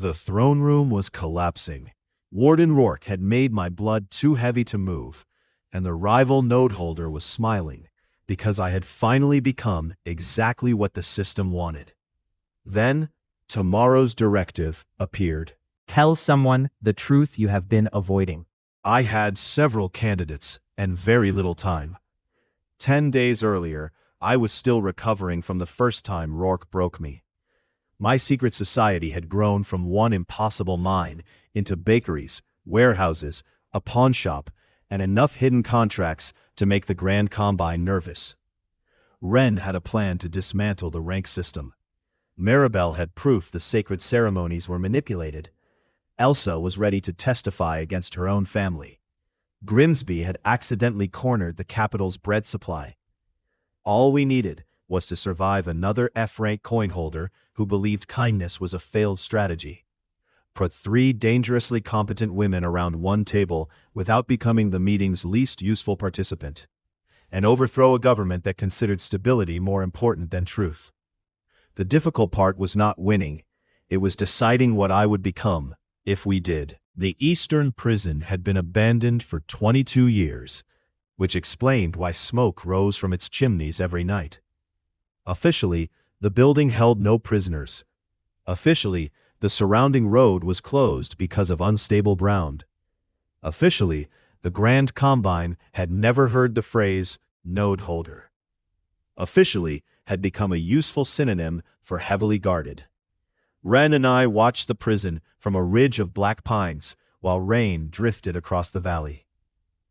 The throne room was collapsing. Warden Rourke had made my blood too heavy to move, and the rival node holder was smiling because I had finally become exactly what the system wanted. Then, tomorrow's directive appeared. Tell someone the truth you have been avoiding. I had several candidates and very little time. 10 days earlier, I was still recovering from the first time Rourke broke me. My secret society had grown from one impossible mine into bakeries, warehouses, a pawn shop, and enough hidden contracts to make the Grand Combine nervous. Wren had a plan to dismantle the rank system. Maribel had proof the sacred ceremonies were manipulated. Elsa was ready to testify against her own family. Grimsby had accidentally cornered the capital's bread supply. All we needed was to survive another F-rank coin holder who believed kindness was a failed strategy. Put 3 dangerously competent women around one table without becoming the meeting's least useful participant. And overthrow a government that considered stability more important than truth. The difficult part was not winning. It was deciding what I would become, if we did. The Eastern prison had been abandoned for 22 years, which explained why smoke rose from its chimneys every night. Officially, the building held no prisoners. Officially, the surrounding road was closed because of unstable ground. Officially, the Grand Combine had never heard the phrase node holder. Officially, had become a useful synonym for heavily guarded. Wren and I watched the prison from a ridge of black pines while rain drifted across the valley.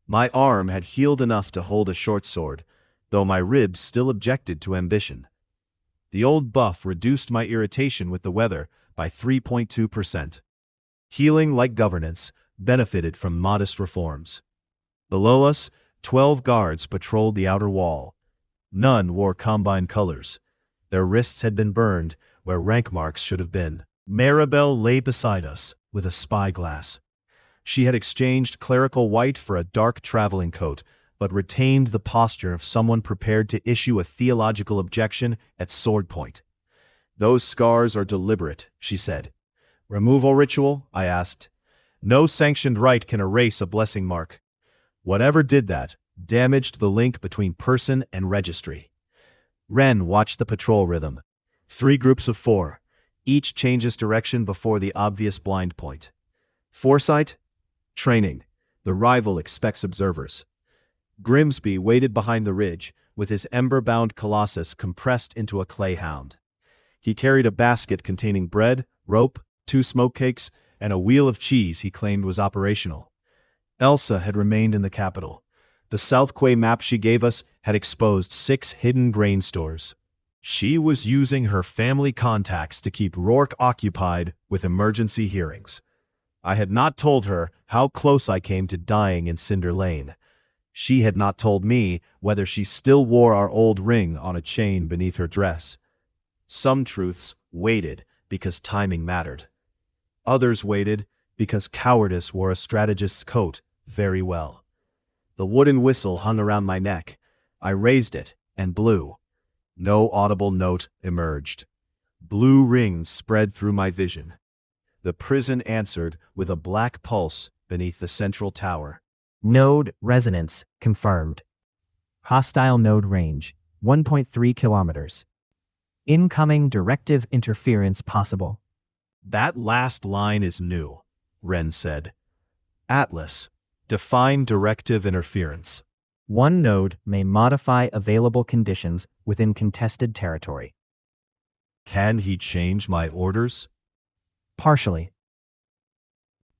My arm had healed enough to hold a short sword, though my ribs still objected to ambition. The old buff reduced my irritation with the weather by 3.2%. Healing, like governance, benefited from modest reforms. Below us, 12 guards patrolled the outer wall. None wore Combine colors. Their wrists had been burned where rank marks should have been. Maribel lay beside us with a spyglass. She had exchanged clerical white for a dark traveling coat, but retained the posture of someone prepared to issue a theological objection at sword point. "Those scars are deliberate," she said. "Removal ritual?" I asked. "No sanctioned rite can erase a blessing mark. Whatever did that damaged the link between person and registry." Wren watched the patrol rhythm. 3 groups of 4. Each changes direction before the obvious blind point. Foresight? Training. The rival expects observers. Grimsby waited behind the ridge, with his ember-bound colossus compressed into a clay hound. He carried a basket containing bread, rope, 2 smoke cakes, and a wheel of cheese he claimed was operational. Elsa had remained in the capital. The South Quay map she gave us had exposed 6 hidden grain stores. She was using her family contacts to keep Rourke occupied with emergency hearings. I had not told her how close I came to dying in Cinder Lane. She had not told me whether she still wore our old ring on a chain beneath her dress. Some truths waited because timing mattered. Others waited because cowardice wore a strategist's coat very well. The wooden whistle hung around my neck. I raised it and blew. No audible note emerged. Blue rings spread through my vision. The prison answered with a black pulse beneath the central tower. Node resonance confirmed. Hostile node range, 1.3 kilometers. Incoming directive interference possible. "That last line is new," Wren said. "Atlas, define directive interference." One node may modify available conditions within contested territory. "Can he change my orders?" Partially.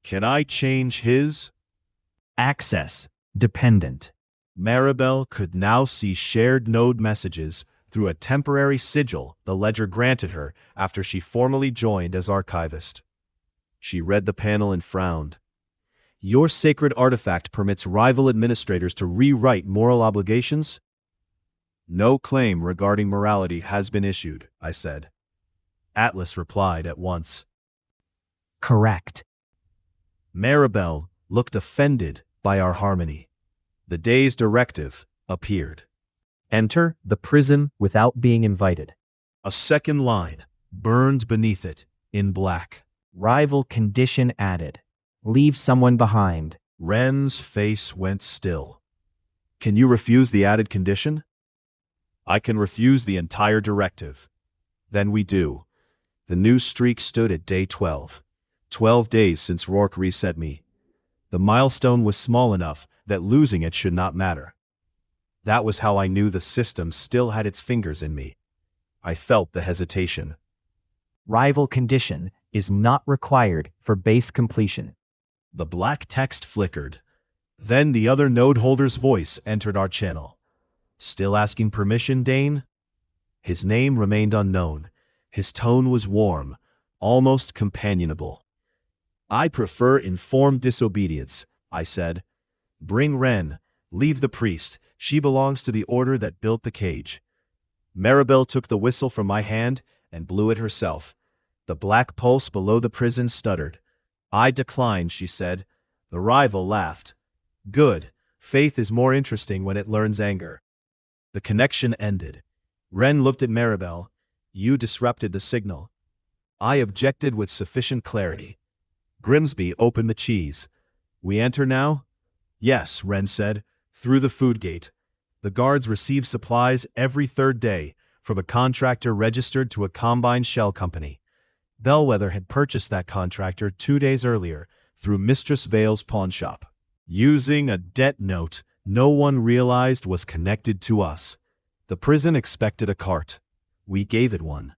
"Can I change his?" Access dependent. Maribel could now see shared node messages through a temporary sigil the ledger granted her after she formally joined as archivist. She read the panel and frowned. "Your sacred artifact permits rival administrators to rewrite moral obligations?" "No claim regarding morality has been issued," I said. Atlas replied at once. Correct. Maribel looked offended by our harmony. The day's directive appeared. Enter the prison without being invited. A second line burned beneath it in black. Rival condition added. Leave someone behind. Wren's face went still. Can you refuse the added condition? I can refuse the entire directive. Then we do. The new streak stood at day 12. 12 days since Rourke reset me. The milestone was small enough that losing it should not matter. That was how I knew the system still had its fingers in me. I felt the hesitation. Rival condition is not required for base completion. The black text flickered. Then the other node holder's voice entered our channel. Still asking permission, Dain? His name remained unknown. His tone was warm, almost companionable. I prefer informed disobedience, I said. Bring Wren. Leave the priest. She belongs to the order that built the cage. Maribel took the whistle from my hand and blew it herself. The black pulse below the prison stuttered. I declined, she said. The rival laughed. Good. Faith is more interesting when it learns anger. The connection ended. Wren looked at Maribel. You disrupted the signal. I objected with sufficient clarity. Grimsby opened the cheese. We enter now? Yes, Wren said, through the food gate. The guards receive supplies every third day, from a contractor registered to a combine shell company. Bellwether had purchased that contractor 2 days earlier through Mistress Vale's pawnshop. Using a debt note no one realized was connected to us. The prison expected a cart. We gave it one.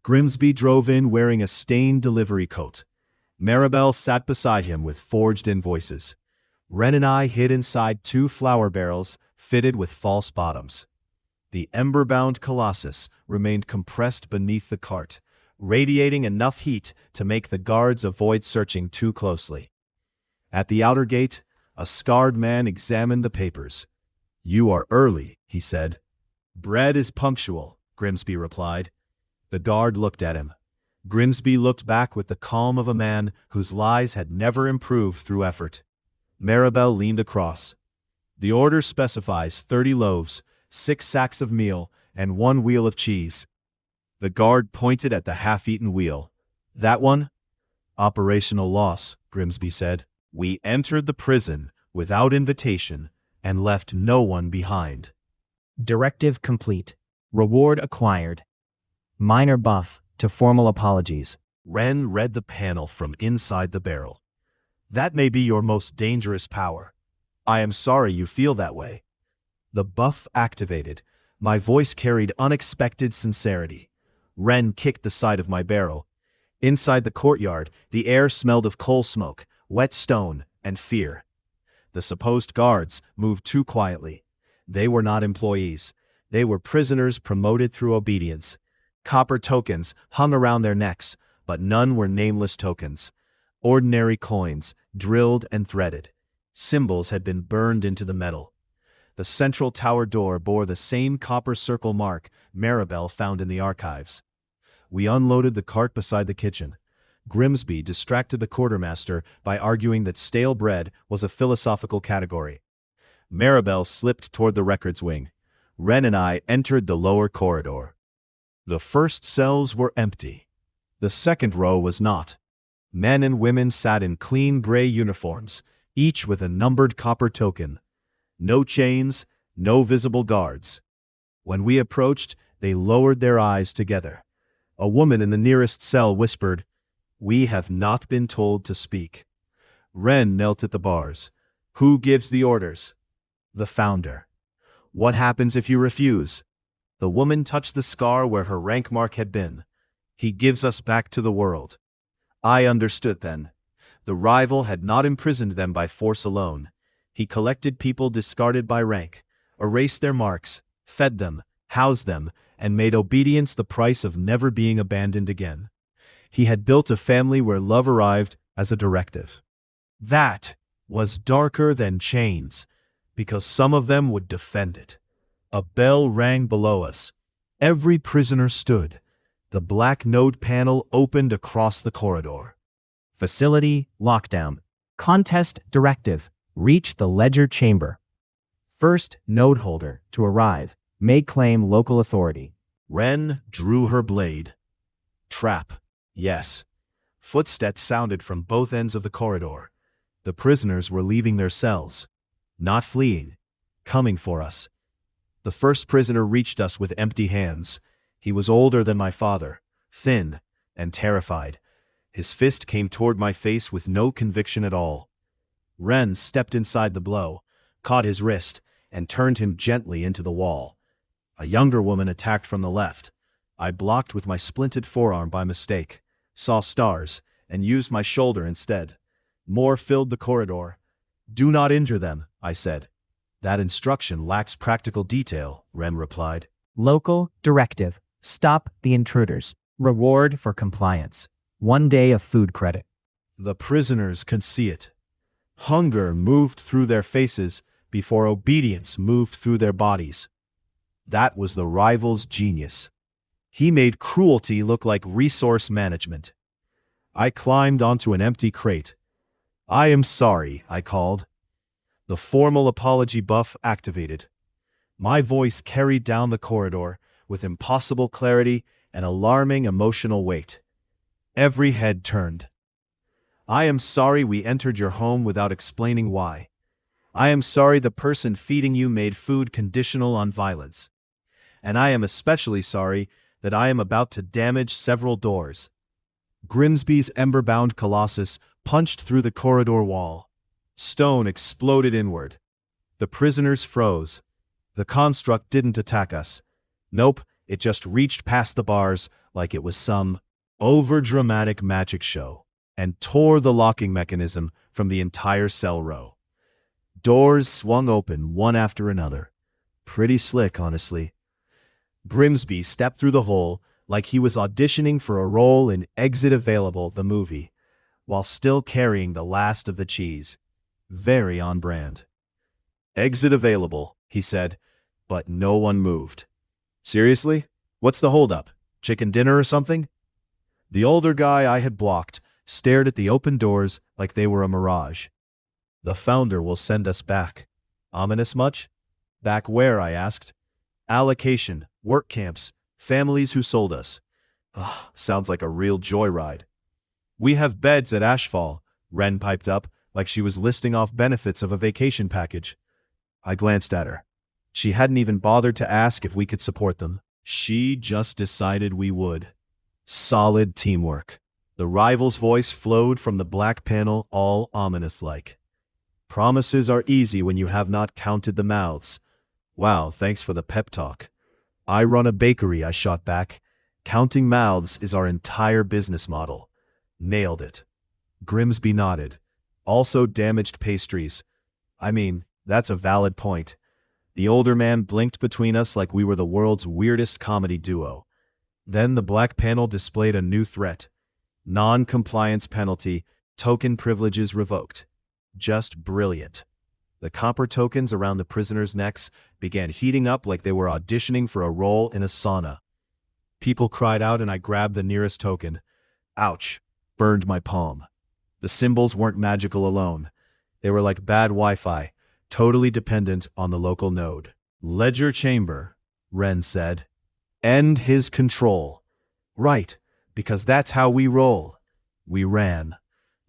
Grimsby drove in wearing a stained delivery coat. Maribel sat beside him with forged invoices. Wren and I hid inside 2 flour barrels fitted with false bottoms. The ember-bound colossus remained compressed beneath the cart, radiating enough heat to make the guards avoid searching too closely. At the outer gate, a scarred man examined the papers. You are early, he said. Bread is punctual, Grimsby replied. The guard looked at him. Grimsby looked back with the calm of a man whose lies had never improved through effort. Maribel leaned across. The order specifies 30 loaves, 6 sacks of meal, and 1 wheel of cheese. The guard pointed at the half-eaten wheel. That one? Operational loss, Grimsby said. We entered the prison without invitation and left no one behind. Directive complete. Reward acquired. Minor buff to formal apologies. Wren read the panel from inside the barrel. That may be your most dangerous power. I am sorry you feel that way. The buff activated. My voice carried unexpected sincerity. Wren kicked the side of my barrel. Inside the courtyard, the air smelled of coal smoke, wet stone, and fear. The supposed guards moved too quietly. They were not employees. They were prisoners promoted through obedience. Copper tokens hung around their necks, but none were nameless tokens. Ordinary coins, drilled and threaded. Symbols had been burned into the metal. The central tower door bore the same copper circle mark Maribel found in the archives. We unloaded the cart beside the kitchen. Grimsby distracted the quartermaster by arguing that stale bread was a philosophical category. Maribel slipped toward the records wing. Wren and I entered the lower corridor. The first cells were empty. The second row was not. Men and women sat in clean gray uniforms, each with a numbered copper token. No chains, no visible guards. When we approached, they lowered their eyes together. A woman in the nearest cell whispered, "We have not been told to speak." Wren knelt at the bars. Who gives the orders? The founder. What happens if you refuse? The woman touched the scar where her rank mark had been. He gives us back to the world. I understood then. The rival had not imprisoned them by force alone. He collected people discarded by rank, erased their marks, fed them, housed them, and made obedience the price of never being abandoned again. He had built a family where love arrived as a directive. That was darker than chains, because some of them would defend it. A bell rang below us. Every prisoner stood. The black node panel opened across the corridor. Facility lockdown. Contest directive. Reach the ledger chamber. First node holder to arrive may claim local authority. Wren drew her blade. Trap. Yes. Footsteps sounded from both ends of the corridor. The prisoners were leaving their cells. Not fleeing. Coming for us. The first prisoner reached us with empty hands. He was older than my father, thin, and terrified. His fist came toward my face with no conviction at all. Wren stepped inside the blow, caught his wrist, and turned him gently into the wall. A younger woman attacked from the left. I blocked with my splinted forearm by mistake, saw stars, and used my shoulder instead. More filled the corridor. "Do not injure them," I said. "That instruction lacks practical detail," Wren replied. Local directive. Stop the intruders. Reward for compliance. 1 day of food credit. The prisoners could see it. Hunger moved through their faces before obedience moved through their bodies. That was the rival's genius. He made cruelty look like resource management. I climbed onto an empty crate. "I am sorry," I called. The formal apology buff activated. My voice carried down the corridor with impossible clarity and alarming emotional weight. Every head turned. "I am sorry we entered your home without explaining why. I am sorry the person feeding you made food conditional on violence. And I am especially sorry that I am about to damage several doors." Grimsby's ember-bound colossus punched through the corridor wall. Stone exploded inward. The prisoners froze. The construct didn't attack us. Nope, it just reached past the bars like it was some overdramatic magic show, and tore the locking mechanism from the entire cell row. Doors swung open one after another. Pretty slick, honestly. Grimsby stepped through the hole like he was auditioning for a role in Exit Available, the movie, while still carrying the last of the cheese. Very on brand. "Exit available," he said, but no one moved. "Seriously? What's the holdup? Chicken dinner or something?" The older guy I had blocked stared at the open doors like they were a mirage. "The founder will send us back." "Ominous much?" "Back where?" I asked. "Allocation, work camps, families who sold us." Ugh, sounds like a real joyride. "We have beds at Ashfall," Wren piped up, like she was listing off benefits of a vacation package. I glanced at her. She hadn't even bothered to ask if we could support them. She just decided we would. Solid teamwork. The rival's voice flowed from the black panel, all ominous-like. "Promises are easy when you have not counted the mouths." "Wow, thanks for the pep talk." "I run a bakery," I shot back. "Counting mouths is our entire business model." Nailed it. Grimsby nodded. "Also damaged pastries." "I mean, that's a valid point." The older man blinked between us like we were the world's weirdest comedy duo. Then the black panel displayed a new threat. Non-compliance penalty, token privileges revoked. Just brilliant. The copper tokens around the prisoners' necks began heating up like they were auditioning for a role in a sauna. People cried out and I grabbed the nearest token. Ouch. Burned my palm. The symbols weren't magical alone. They were like bad Wi-Fi, totally dependent on the local node. "Ledger chamber," Wren said. "End his control." "Right, because that's how we roll." We ran.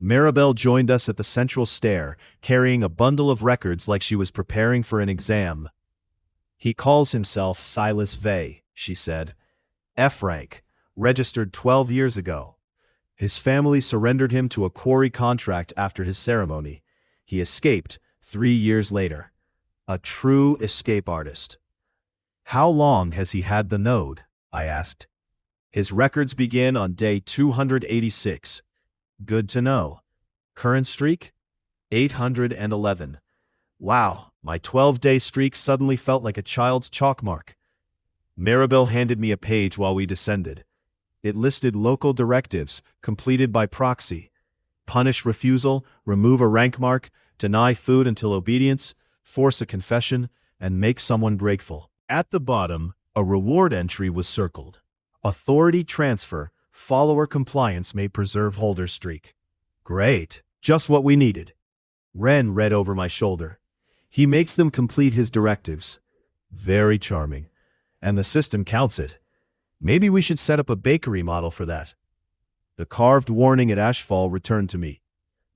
Maribel joined us at the central stair, carrying a bundle of records like she was preparing for an exam. "He calls himself Silas Vey," she said. "F rank, registered 12 years ago. His family surrendered him to a quarry contract after his ceremony. He escaped 3 years later. A true escape artist." "How long has he had the node?" I asked. "His records begin on day 286. "Good to know. Current streak? 811. "Wow, my 12-day streak suddenly felt like a child's chalk mark." Maribel handed me a page while we descended. It listed local directives, completed by proxy. Punish refusal, remove a rank mark, deny food until obedience, force a confession, and make someone grateful. At the bottom, a reward entry was circled. Authority transfer, follower compliance may preserve holder streak. Great, just what we needed. Wren read over my shoulder. "He makes them complete his directives." Very charming. "And the system counts it. Maybe we should set up a bakery model for that." The carved warning at Ashfall returned to me.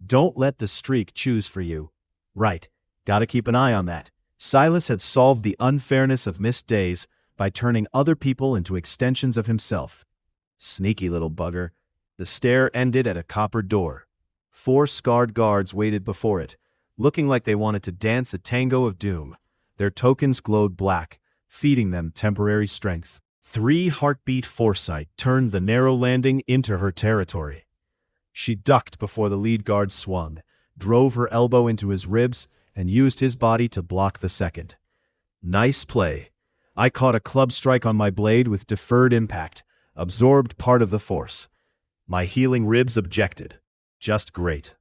Don't let the streak choose for you. Right, gotta keep an eye on that. Silas had solved the unfairness of missed days by turning other people into extensions of himself. Sneaky little bugger. The stair ended at a copper door. 4 scarred guards waited before it, looking like they wanted to dance a tango of doom. Their tokens glowed black, feeding them temporary strength. 3 heartbeat foresight turned the narrow landing into her territory. She ducked before the lead guard swung, drove her elbow into his ribs, and used his body to block the second. Nice play. I caught a club strike on my blade with deferred impact, absorbed part of the force. My healing ribs objected. Just great.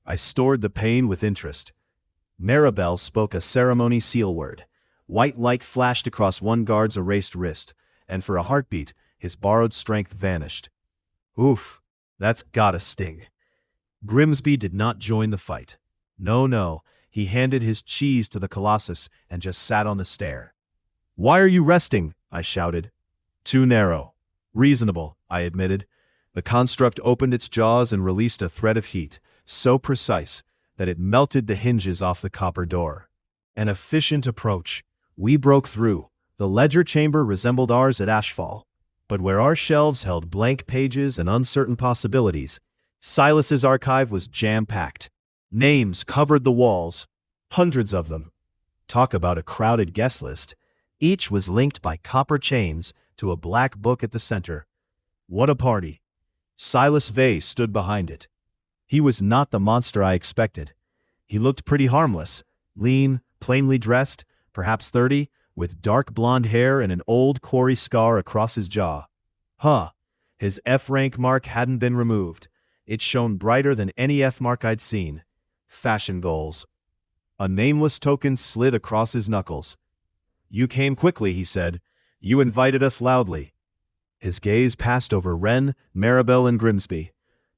I stored the pain with interest. Maribel spoke a ceremony seal word. White light flashed across one guard's erased wrist, and for a heartbeat, his borrowed strength vanished. Oof, that's gotta sting. Grimsby did not join the fight. No, he handed his cheese to the Colossus and just sat on the stair. Why are you resting? I shouted. Too narrow. Reasonable, I admitted. The construct opened its jaws and released a thread of heat, so precise that it melted the hinges off the copper door. An efficient approach. We broke through. The ledger chamber resembled ours at Ashfall, but where our shelves held blank pages and uncertain possibilities, Silas's archive was jam-packed. Names covered the walls, hundreds of them. Talk about a crowded guest list. Each was linked by copper chains to a black book at the center. What a party. Silas Vey stood behind it. He was not the monster I expected. He looked pretty harmless, lean, plainly dressed, perhaps 30, with dark blonde hair and an old quarry scar across his jaw. His F-rank mark hadn't been removed. It shone brighter than any F mark I'd seen. Fashion goals. A nameless token slid across his knuckles. You came quickly, he said. You invited us loudly. His gaze passed over Wren, Maribel, and Grimsby.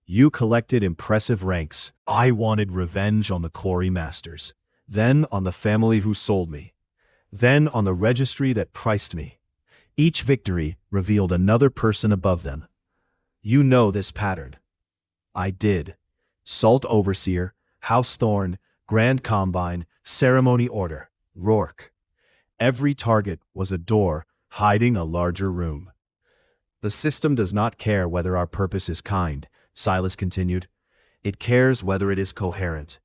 You collected impressive ranks. I wanted revenge on the quarry masters. Then on the family who sold me. Then on the registry that priced me. Each victory revealed another person above them. You know this pattern. I did. Salt Overseer, House Thorn, Grand Combine, Ceremony Order, Rourke. Every target was a door hiding a larger room. The system does not care whether our purpose is kind, Silas continued. It cares whether it is coherent.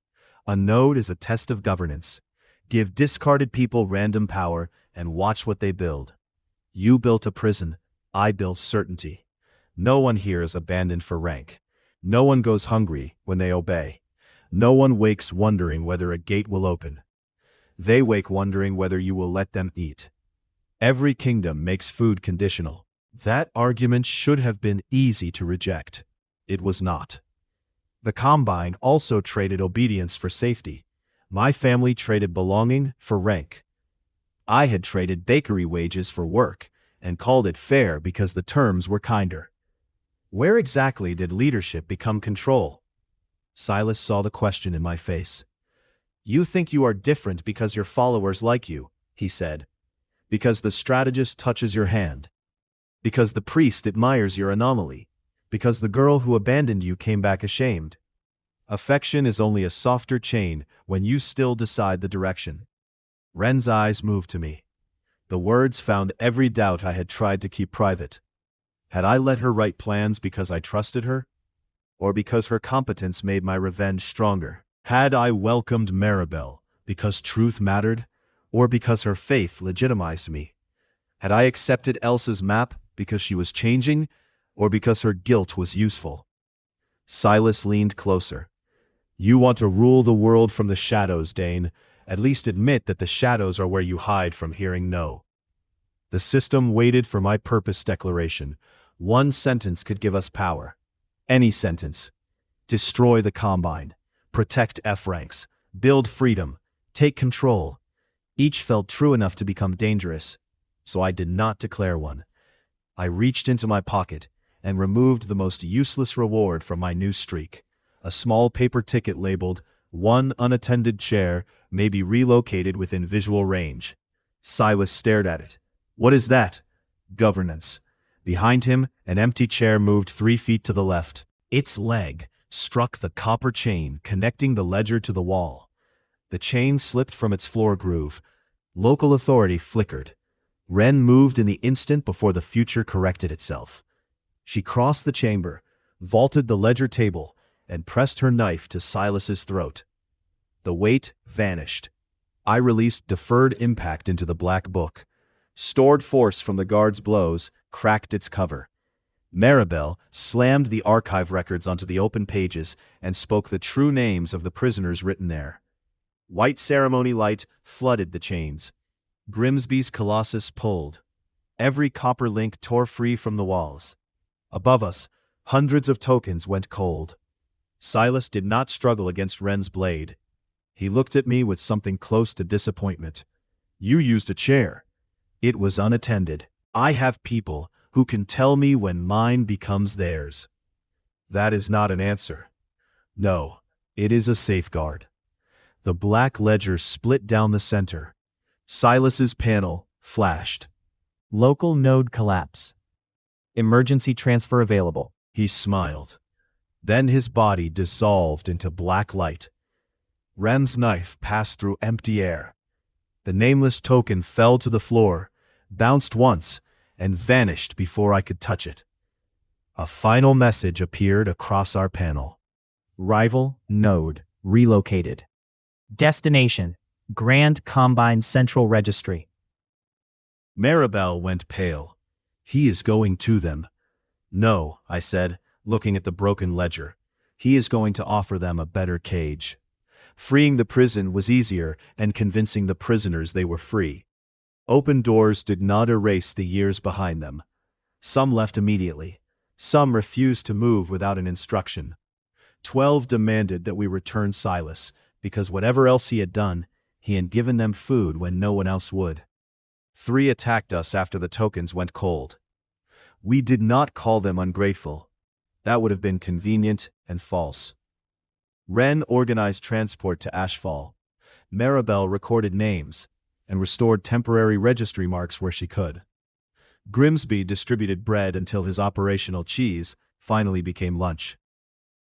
A node is a test of governance. Give discarded people random power and watch what they build. You built a prison. I built certainty. No one here is abandoned for rank. No one goes hungry when they obey. No one wakes wondering whether a gate will open. They wake wondering whether you will let them eat. Every kingdom makes food conditional. That argument should have been easy to reject. It was not. The Combine also traded obedience for safety. My family traded belonging for rank. I had traded bakery wages for work and called it fair because the terms were kinder. Where exactly did leadership become control? Silas saw the question in my face. You think you are different because your followers like you, he said. Because the strategist touches your hand. Because the priest admires your anomaly. Because the girl who abandoned you came back ashamed. Affection is only a softer chain when you still decide the direction. Wren's eyes moved to me. The words found every doubt I had tried to keep private. Had I let her write plans because I trusted her? Or because her competence made my revenge stronger? Had I welcomed Maribel because truth mattered? Or because her faith legitimized me? Had I accepted Elsa's map because she was changing? Or because her guilt was useful? Silas leaned closer. You want to rule the world from the shadows, Dain. At least admit that the shadows are where you hide from hearing no. The system waited for my purpose declaration. One sentence could give us power. Any sentence. Destroy the Combine. Protect F-ranks. Build freedom. Take control. Each felt true enough to become dangerous, so I did not declare one. I reached into my pocket and removed the most useless reward from my new streak. A small paper ticket labeled, "One unattended chair may be relocated within visual range." Silas stared at it. What is that? Governance. Behind him, an empty chair moved 3 feet to the left. Its leg struck the copper chain connecting the ledger to the wall. The chain slipped from its floor groove. Local authority flickered. Wren moved in the instant before the future corrected itself. She crossed the chamber, vaulted the ledger table, and pressed her knife to Silas's throat. The weight vanished. I released deferred impact into the black book. Stored force from the guard's blows cracked its cover. Maribel slammed the archive records onto the open pages and spoke the true names of the prisoners written there. White ceremony light flooded the chains. Grimsby's colossus pulled. Every copper link tore free from the walls. Above us, hundreds of tokens went cold. Silas did not struggle against Wren's blade. He looked at me with something close to disappointment. You used a chair. It was unattended. I have people who can tell me when mine becomes theirs. That is not an answer. No, it is a safeguard. The black ledger split down the center. Silas's panel flashed. Local node collapse. Emergency transfer available. He smiled. Then his body dissolved into black light. Wren's knife passed through empty air. The nameless token fell to the floor, bounced once, and vanished before I could touch it. A final message appeared across our panel. Rival node relocated. Destination: Grand Combine Central Registry. Maribel went pale. He is going to them. No, I said, looking at the broken ledger. He is going to offer them a better cage. Freeing the prison was easier and convincing the prisoners they were free. Open doors did not erase the years behind them. Some left immediately. Some refused to move without an instruction. 12 demanded that we return Silas, because whatever else he had done, he had given them food when no one else would. 3 attacked us after the tokens went cold. We did not call them ungrateful. That would have been convenient and false. Wren organized transport to Ashfall. Maribel recorded names and restored temporary registry marks where she could. Grimsby distributed bread until his operational cheese finally became lunch.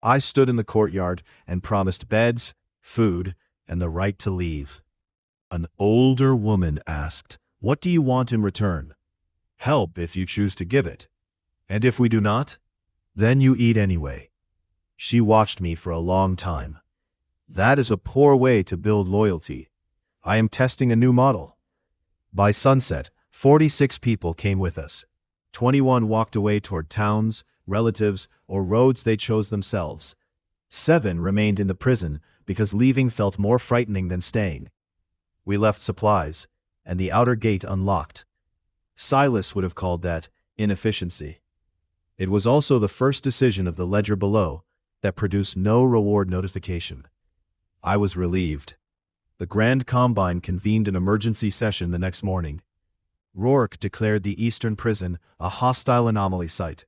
I stood in the courtyard and promised beds, food, and the right to leave. An older woman asked, "What do you want in return?" "Help if you choose to give it. And if we do not, then you eat anyway." She watched me for a long time. That is a poor way to build loyalty. I am testing a new model. By sunset, 46 people came with us. 21 walked away toward towns, relatives, or roads they chose themselves. 7 remained in the prison because leaving felt more frightening than staying. We left supplies, and the outer gate unlocked. Silas would have called that inefficiency. It was also the first decision of the ledger below that produced no reward notification. I was relieved. The Grand Combine convened an emergency session the next morning. Rourke declared the Eastern Prison a hostile anomaly site.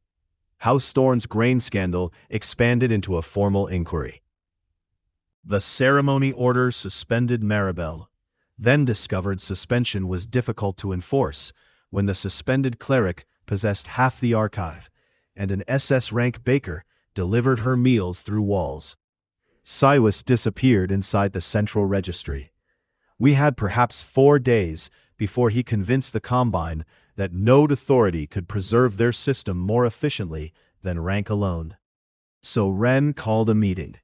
House Thorne's grain scandal expanded into a formal inquiry. The ceremony order suspended Maribel, then discovered suspension was difficult to enforce when the suspended cleric possessed half the archive, and an SS-rank baker delivered her meals through walls. Silas disappeared inside the Central Registry. We had perhaps 4 days before he convinced the Combine that node authority could preserve their system more efficiently than rank alone. So Wren called a meeting.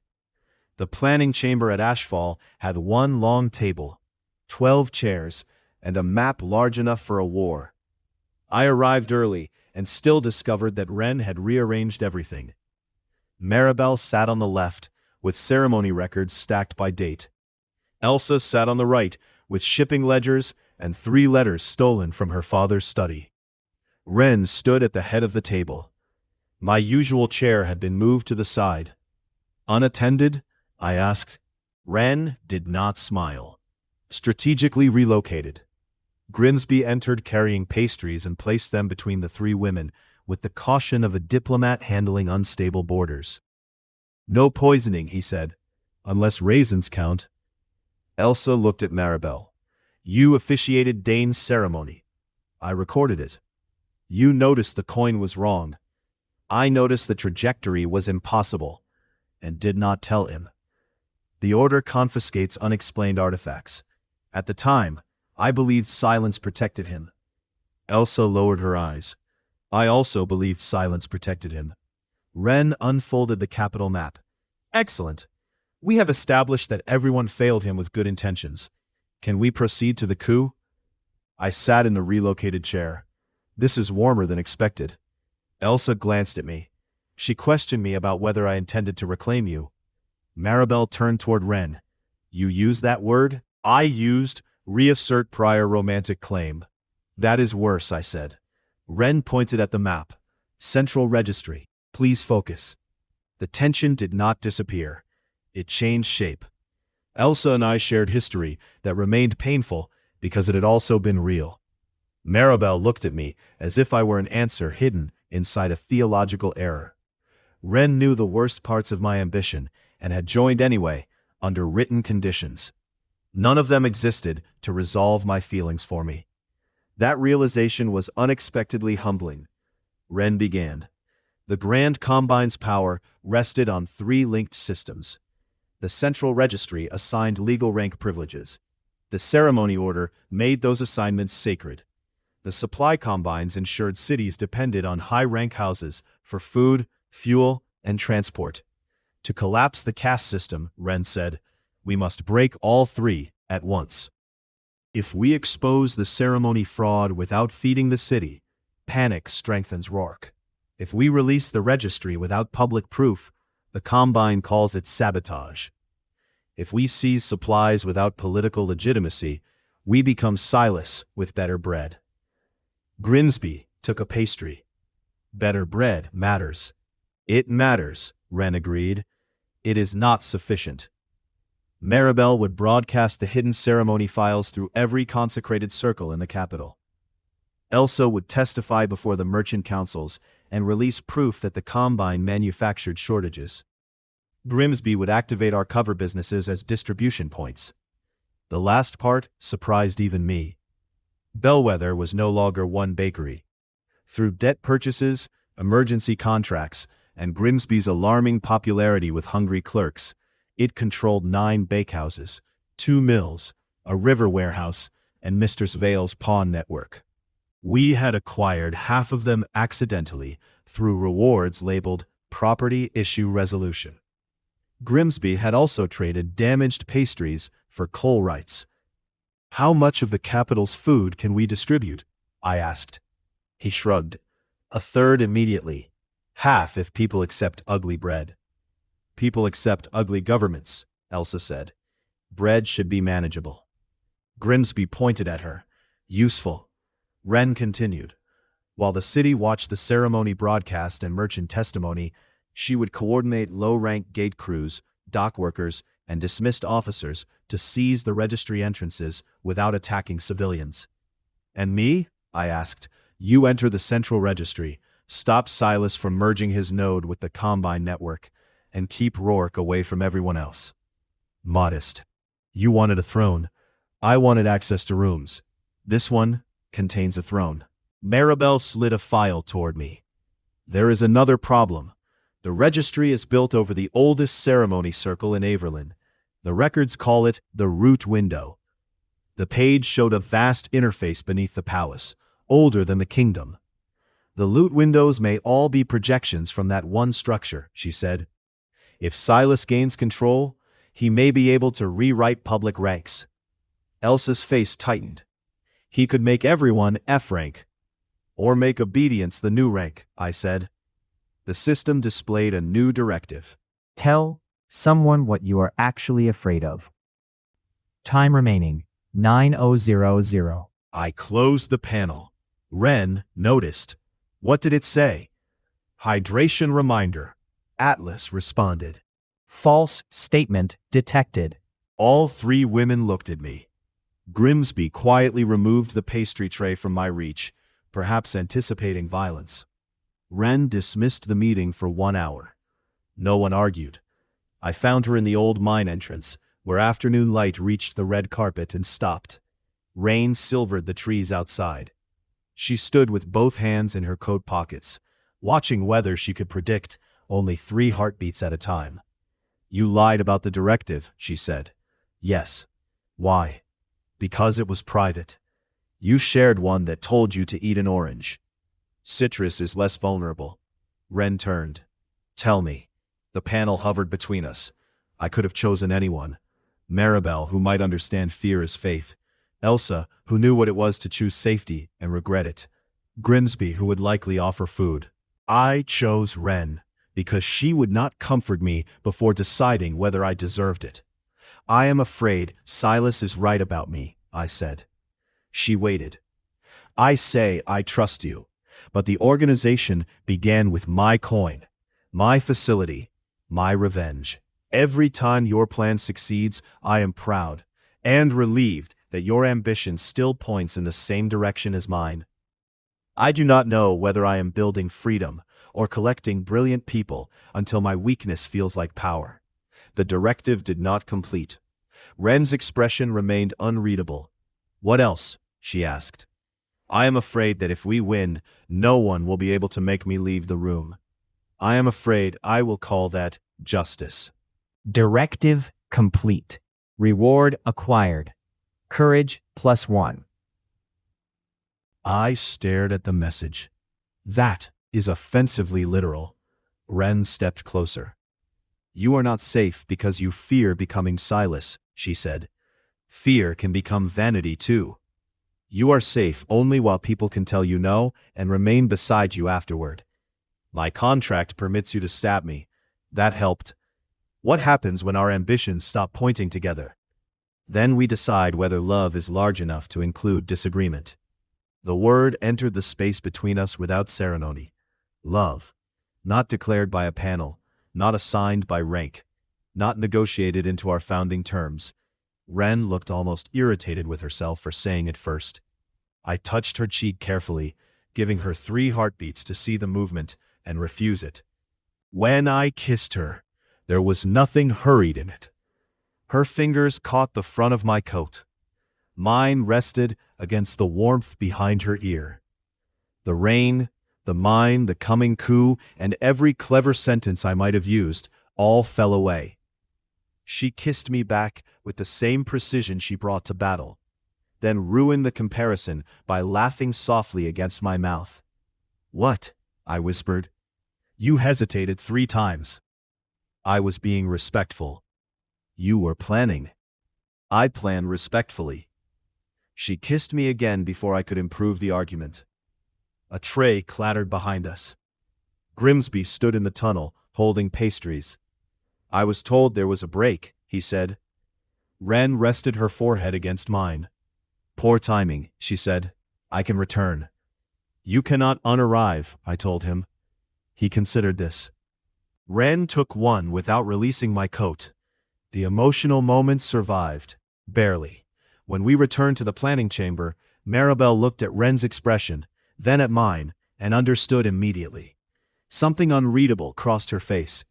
The planning chamber at Ashfall had one long table, 12 chairs, and a map large enough for a war. I arrived early and still discovered that Wren had rearranged everything. Maribel sat on the left, with ceremony records stacked by date. Elsa sat on the right, with shipping ledgers and 3 letters stolen from her father's study. Wren stood at the head of the table. My usual chair had been moved to the side. "Unattended?" I asked. Wren did not smile. "Strategically relocated." Grimsby entered carrying pastries and placed them between the 3 women, with the caution of a diplomat handling unstable borders. "No poisoning," he said, "unless raisins count." Elsa looked at Maribel. "You officiated Dain's ceremony." "I recorded it." You noticed the coin was wrong. I noticed the trajectory was impossible, and did not tell him. The order confiscates unexplained artifacts. At the time, I believed silence protected him. Elsa lowered her eyes. I also believed silence protected him. Wren unfolded the capital map. Excellent. We have established that everyone failed him with good intentions. Can we proceed to the coup? I sat in the relocated chair. This is warmer than expected. Elsa glanced at me. She questioned me about whether I intended to reclaim you. Maribel turned toward Wren. You used that word? I used reassert prior romantic claim. That is worse, I said. Wren pointed at the map. Central Registry. Please focus. The tension did not disappear. It changed shape. Elsa and I shared history that remained painful because it had also been real. Maribel looked at me as if I were an answer hidden inside a theological error. Wren knew the worst parts of my ambition and had joined anyway, under written conditions. None of them existed to resolve my feelings for me. That realization was unexpectedly humbling. Wren began. The Grand Combine's power rested on 3 linked systems. The Central Registry assigned legal rank privileges. The ceremony order made those assignments sacred. The supply combines ensured cities depended on high-rank houses for food, fuel, and transport. To collapse the caste system, Wren said, we must break all 3 at once. If we expose the ceremony fraud without feeding the city, panic strengthens Rourke. If we release the registry without public proof, the Combine calls it sabotage. If we seize supplies without political legitimacy, we become Silas with better bread. Grimsby took a pastry. Better bread matters. It matters, Wren agreed. It is not sufficient. Maribel would broadcast the hidden ceremony files through every consecrated circle in the capital. Elsa would testify before the merchant councils and release proof that the Combine manufactured shortages. Grimsby would activate our cover businesses as distribution points. The last part surprised even me. Bellwether was no longer one bakery. Through debt purchases, emergency contracts, and Grimsby's alarming popularity with hungry clerks, it controlled 9 bakehouses, 2 mills, a river warehouse, and Mistress Vale's pawn network. We had acquired half of them accidentally through rewards labeled Property Issue Resolution. Grimsby had also traded damaged pastries for coal rights. How much of the capital's food can we distribute? I asked. He shrugged. 1/3 immediately. Half if people accept ugly bread. People accept ugly governments, Elsa said. Bread should be manageable. Grimsby pointed at her. Useful. Wren continued. While the city watched the ceremony broadcast and merchant testimony, she would coordinate low-rank gate crews, dock workers, and dismissed officers to seize the registry entrances without attacking civilians. And me? I asked. You enter the Central Registry, stop Silas from merging his node with the Combine network, and keep Rourke away from everyone else. Modest. You wanted a throne. I wanted access to rooms. This one contains a throne. Maribel slid a file toward me. There is another problem. The registry is built over the oldest ceremony circle in Averlin. The records call it the root window. The page showed a vast interface beneath the palace, older than the kingdom. The loot windows may all be projections from that one structure, she said. If Silas gains control, he may be able to rewrite public ranks. Elsa's face tightened. He could make everyone F rank. Or make obedience the new rank, I said. The system displayed a new directive. Tell someone what you are actually afraid of. Time remaining, 9000. I closed the panel. Wren noticed. What did it say? Hydration reminder. Atlas responded. False statement detected. All 3 women looked at me. Grimsby quietly removed the pastry tray from my reach, perhaps anticipating violence. Wren dismissed the meeting for 1 hour. No one argued. I found her in the old mine entrance, where afternoon light reached the red carpet and stopped. Rain silvered the trees outside. She stood with both hands in her coat pockets, watching weather she could predict, only 3 heartbeats at a time. You lied about the directive, she said. Yes. Why? Because it was private. You shared one that told you to eat an orange. Citrus is less vulnerable. Wren turned. Tell me. The panel hovered between us. I could have chosen anyone. Maribel, who might understand fear as faith. Elsa, who knew what it was to choose safety and regret it. Grimsby, who would likely offer food. I chose Wren, because she would not comfort me before deciding whether I deserved it. I am afraid Silas is right about me, I said. She waited. I say I trust you, but the organization began with my coin, my facility, my revenge. Every time your plan succeeds, I am proud and relieved that your ambition still points in the same direction as mine. I do not know whether I am building freedom or collecting brilliant people until my weakness feels like power. The directive did not complete. Wren's expression remained unreadable. What else? She asked. I am afraid that if we win, no one will be able to make me leave the room. I am afraid I will call that justice. Directive complete. Reward acquired. Courage +1. I stared at the message. That is offensively literal. Wren stepped closer. You are not safe because you fear becoming Silas, she said. Fear can become vanity too. You are safe only while people can tell you no and remain beside you afterward. My contract permits you to stab me. That helped. What happens when our ambitions stop pointing together? Then we decide whether love is large enough to include disagreement. The word entered the space between us without ceremony. Love. Not declared by a panel, not assigned by rank, not negotiated into our founding terms. Wren looked almost irritated with herself for saying it first. I touched her cheek carefully, giving her 3 heartbeats to see the movement and refuse it. When I kissed her, there was nothing hurried in it. Her fingers caught the front of my coat. Mine rested against the warmth behind her ear. The rain, the mine, the coming coup, and every clever sentence I might have used all fell away. She kissed me back with the same precision she brought to battle, then ruined the comparison by laughing softly against my mouth. What? I whispered. You hesitated 3 times. I was being respectful. You were planning. I planned respectfully. She kissed me again before I could improve the argument. A tray clattered behind us. Grimsby stood in the tunnel, holding pastries. I was told there was a break, he said. Wren rested her forehead against mine. Poor timing, she said. I can return. You cannot unarrive, I told him. He considered this. Wren took one without releasing my coat. The emotional moment survived, barely. When we returned to the planning chamber, Maribel looked at Wren's expression, then at mine, and understood immediately. Something unreadable crossed her face.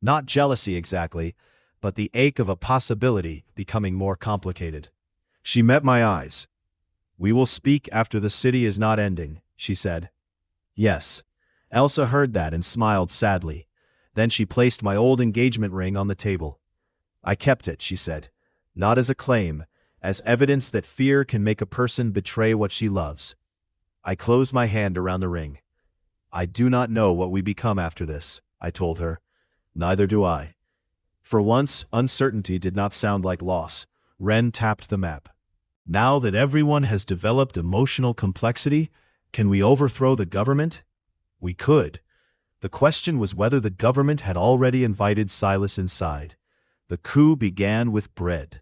Not jealousy exactly, but the ache of a possibility becoming more complicated. She met my eyes. We will speak after the city is not ending, she said. Yes. Elsa heard that and smiled sadly. Then she placed my old engagement ring on the table. I kept it, she said, not as a claim, as evidence that fear can make a person betray what she loves. I closed my hand around the ring. I do not know what we become after this, I told her. Neither do I. For once, uncertainty did not sound like loss. Wren tapped the map. Now that everyone has developed emotional complexity, can we overthrow the government? We could. The question was whether the government had already invited Silas inside. The coup began with bread.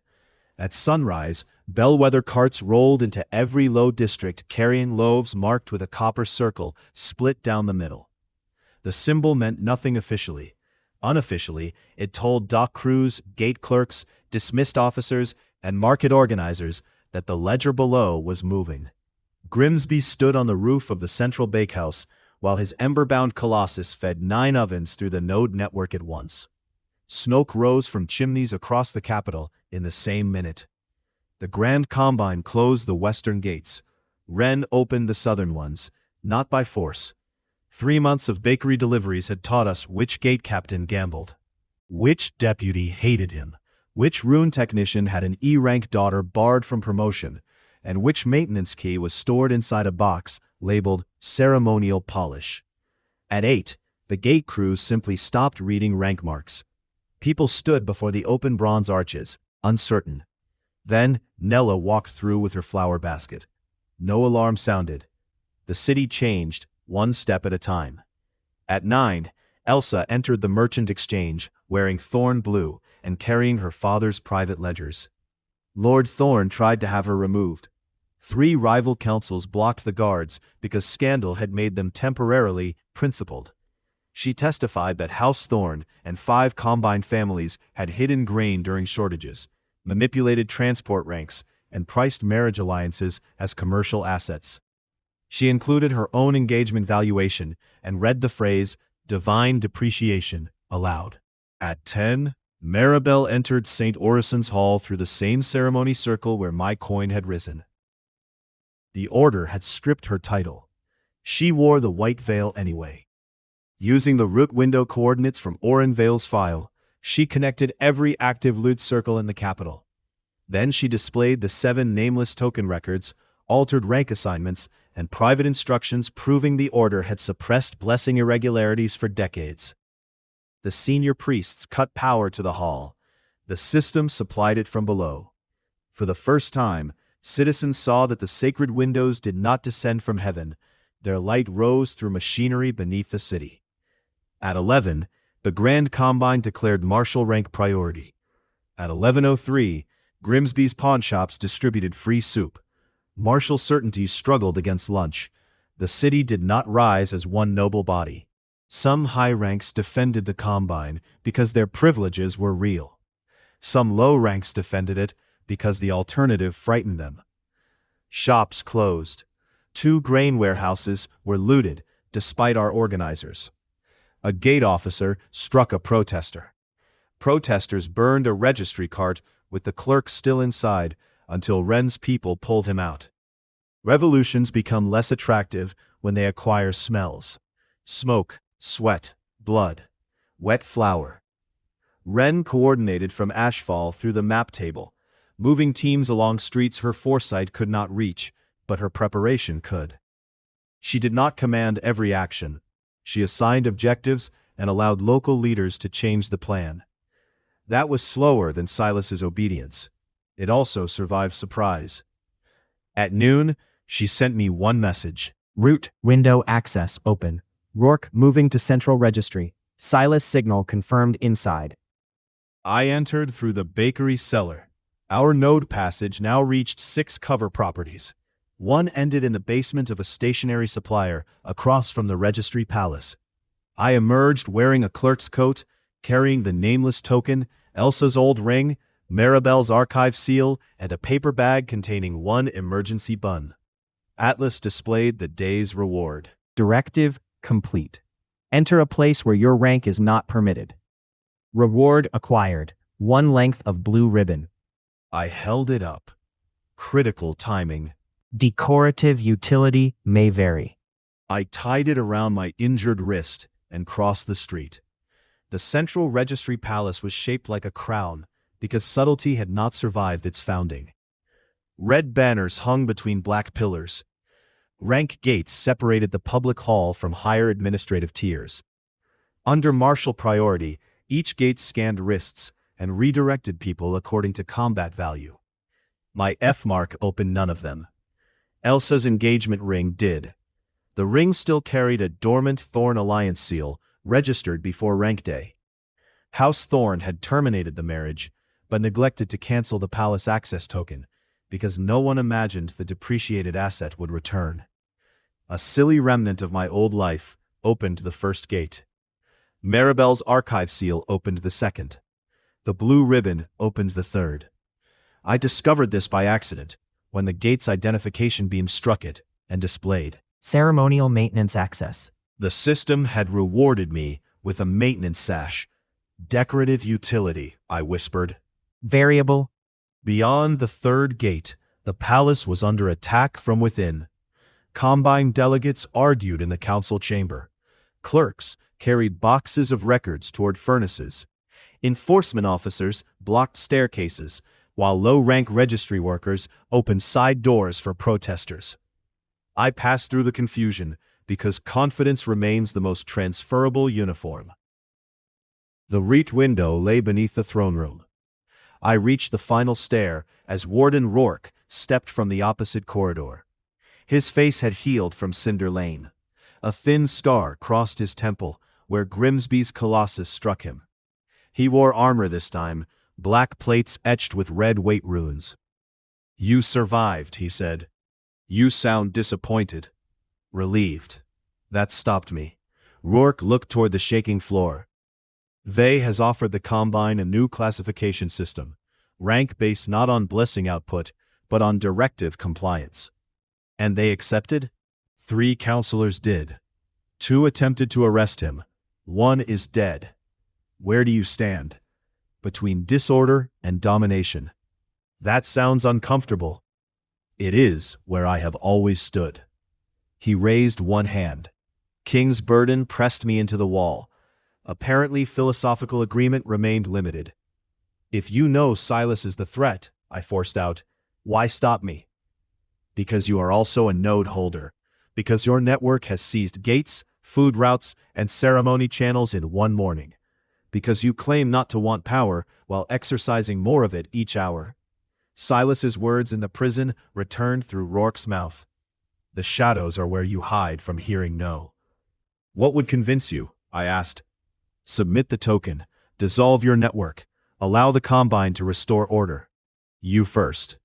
At sunrise, bellwether carts rolled into every low district carrying loaves marked with a copper circle split down the middle. The symbol meant nothing officially. Unofficially, it told dock crews, gate clerks, dismissed officers, and market organizers that the ledger below was moving. Grimsby stood on the roof of the central bakehouse while his ember-bound colossus fed 9 ovens through the node network at once. Smoke rose from chimneys across the capital in the same minute. The Grand Combine closed the western gates. Wren opened the southern ones, not by force. 3 months of bakery deliveries had taught us which gate captain gambled, which deputy hated him, which rune technician had an E-rank daughter barred from promotion, and which maintenance key was stored inside a box labeled ceremonial polish. At 8, the gate crews simply stopped reading rank marks. People stood before the open bronze arches, uncertain. Then, Nella walked through with her flower basket. No alarm sounded. The city changed, one step at a time. At 9, Elsa entered the merchant exchange, wearing thorn blue and carrying her father's private ledgers. Lord Thorn tried to have her removed. 3 rival councils blocked the guards because scandal had made them temporarily principled. She testified that House Thorn and 5 combined families had hidden grain during shortages, manipulated transport ranks, and priced marriage alliances as commercial assets. She included her own engagement valuation and read the phrase, divine depreciation, aloud. At 10, Maribel entered St. Orison's Hall through the same ceremony circle where my coin had risen. The order had stripped her title. She wore the white veil anyway. Using the root window coordinates from Oren Vale's file, she connected every active loot circle in the capital. Then she displayed the 7 nameless token records, altered rank assignments, and private instructions proving the order had suppressed blessing irregularities for decades. The senior priests cut power to the hall. The system supplied it from below. For the first time, citizens saw that the sacred windows did not descend from heaven. Their light rose through machinery beneath the city. At 11, the Grand Combine declared martial rank priority. At 11:03, Grimsby's pawnshops distributed free soup. Martial certainties struggled against lunch. The city did not rise as one noble body. Some high ranks defended the Combine because their privileges were real. Some low ranks defended it because the alternative frightened them. Shops closed. 2 grain warehouses were looted, despite our organizers. A gate officer struck a protester. Protesters burned a registry cart with the clerk still inside until Wren's people pulled him out. Revolutions become less attractive when they acquire smells. Smoke, sweat, blood, wet flour. Wren coordinated from Ashfall through the map table, moving teams along streets her foresight could not reach, but her preparation could. She did not command every action. She assigned objectives and allowed local leaders to change the plan. That was slower than Silas's obedience. It also survived surprise. At noon, she sent me one message. Root window access open. Rourke moving to Central Registry. Silas signal confirmed inside. I entered through the bakery cellar. Our node passage now reached 6 cover properties. One ended in the basement of a stationery supplier across from the registry palace. I emerged wearing a clerk's coat, carrying the nameless token, Elsa's old ring, Maribel's archive seal, and a paper bag containing 1 emergency bun. Atlas displayed the day's reward. Directive complete. Enter a place where your rank is not permitted. Reward acquired. 1 length of blue ribbon. I held it up. Critical timing. Decorative utility may vary. I tied it around my injured wrist and crossed the street. The Central Registry Palace was shaped like a crown because subtlety had not survived its founding. Red banners hung between black pillars. Rank gates separated the public hall from higher administrative tiers. Under martial priority, each gate scanned wrists and redirected people according to combat value. My F mark opened none of them. Elsa's engagement ring did. The ring still carried a dormant Thorn Alliance seal, registered before rank day. House Thorn had terminated the marriage, but neglected to cancel the palace access token, because no one imagined the depreciated asset would return. A silly remnant of my old life opened the first gate. Maribel's archive seal opened the second. The blue ribbon opened the third. I discovered this by accident, when the gate's identification beam struck it and displayed Ceremonial maintenance access. The system had rewarded me with a maintenance sash. Decorative utility, I whispered. Variable. Beyond the third gate, the palace was under attack from within. Combine delegates argued in the council chamber. Clerks carried boxes of records toward furnaces. Enforcement officers blocked staircases, while low-rank registry workers opened side doors for protesters. I passed through the confusion because confidence remains the most transferable uniform. The reach window lay beneath the throne room. I reached the final stair as Warden Rourke stepped from the opposite corridor. His face had healed from Cinder Lane. A thin scar crossed his temple where Grimsby's colossus struck him. He wore armor this time, black plates etched with red weight runes. "You survived," he said. "You sound disappointed." "Relieved." That stopped me. Rourke looked toward the shaking floor. "They has offered the Combine a new classification system, rank based not on blessing output, but on directive compliance." "And they accepted?" 3 counselors did. 2 attempted to arrest him. 1 is dead. Where do you stand? Between disorder and domination. That sounds uncomfortable. It is where I have always stood. He raised one hand. King's burden pressed me into the wall. Apparently philosophical agreement remained limited. "If you know Silas is the threat," I forced out, "why stop me?" "Because you are also a node holder. Because your network has seized gates, food routes, and ceremony channels in one morning. Because you claim not to want power while exercising more of it each hour." Silas's words in the prison returned through Rourke's mouth. "The shadows are where you hide from hearing no." "What would convince you?" I asked. "Submit the token, dissolve your network, allow the Combine to restore order. You first."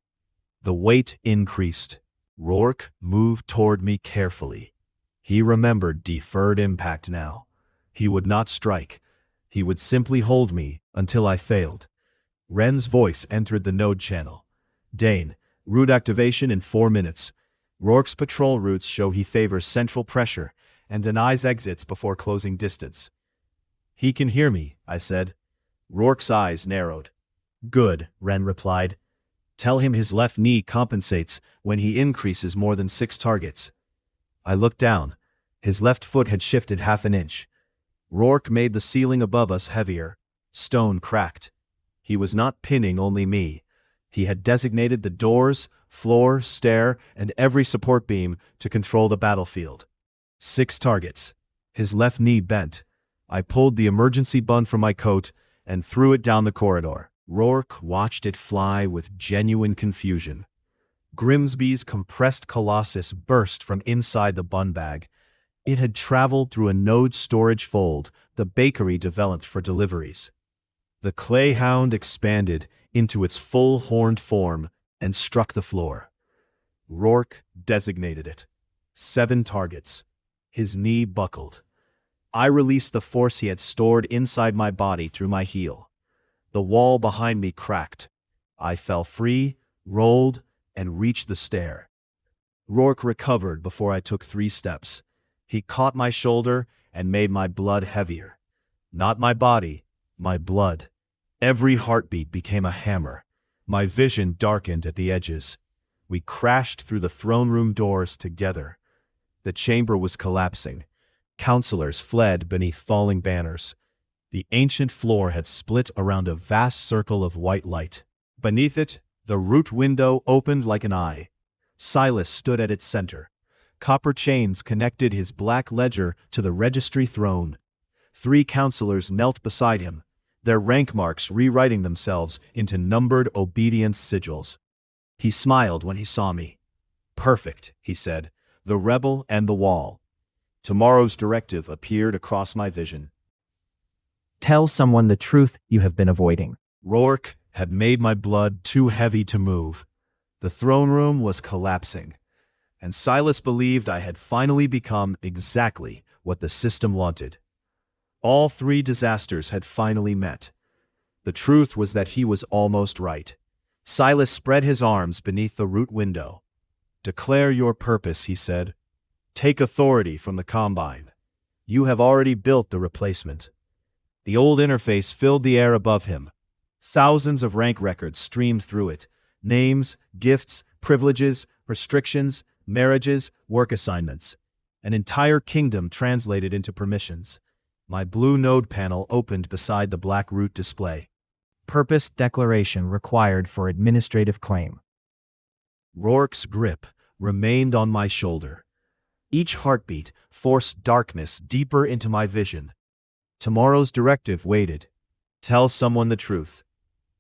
The weight increased. Rourke moved toward me carefully. He remembered deferred impact now. He would not strike. He would simply hold me until I failed. Wren's voice entered the node channel. "Dain, route activation in 4 minutes. Rourke's patrol routes show he favors central pressure and denies exits before closing distance." "He can hear me," I said. Rourke's eyes narrowed. "Good," Wren replied. "Tell him his left knee compensates when he increases more than 6 targets." I looked down. His left foot had shifted half an inch. Rourke made the ceiling above us heavier. Stone cracked. He was not pinning only me. He had designated the doors, floor, stair, and every support beam to control the battlefield. 6 targets. His left knee bent. I pulled the emergency bun from my coat and threw it down the corridor. Rourke watched it fly with genuine confusion. Grimsby's compressed colossus burst from inside the bun bag. It had traveled through a node storage fold the bakery developed for deliveries. The clay hound expanded into its full horned form and struck the floor. Rourke designated it. 7 targets. His knee buckled. I released the force he had stored inside my body through my heel. The wall behind me cracked. I fell free, rolled, and reached the stair. Rourke recovered before I took 3 steps. He caught my shoulder and made my blood heavier. Not my body, my blood. Every heartbeat became a hammer. My vision darkened at the edges. We crashed through the throne room doors together. The chamber was collapsing. Counselors fled beneath falling banners. The ancient floor had split around a vast circle of white light. Beneath it, the root window opened like an eye. Silas stood at its center. Copper chains connected his black ledger to the registry throne. 3 counselors knelt beside him, their rank marks rewriting themselves into numbered obedience sigils. He smiled when he saw me. "Perfect," he said, "the rebel and the wall." Tomorrow's directive appeared across my vision. Tell someone the truth you have been avoiding. Rourke had made my blood too heavy to move. The throne room was collapsing, and Silas believed I had finally become exactly what the system wanted. All 3 disasters had finally met. The truth was that he was almost right. Silas spread his arms beneath the root window. "Declare your purpose," he said. "Take authority from the Combine. You have already built the replacement." The old interface filled the air above him. Thousands of rank records streamed through it. Names, gifts, privileges, restrictions, marriages, work assignments. An entire kingdom translated into permissions. My blue node panel opened beside the black root display. Purpose declaration required for administrative claim. Rourke's grip remained on my shoulder. Each heartbeat forced darkness deeper into my vision. Tomorrow's directive waited. Tell someone the truth.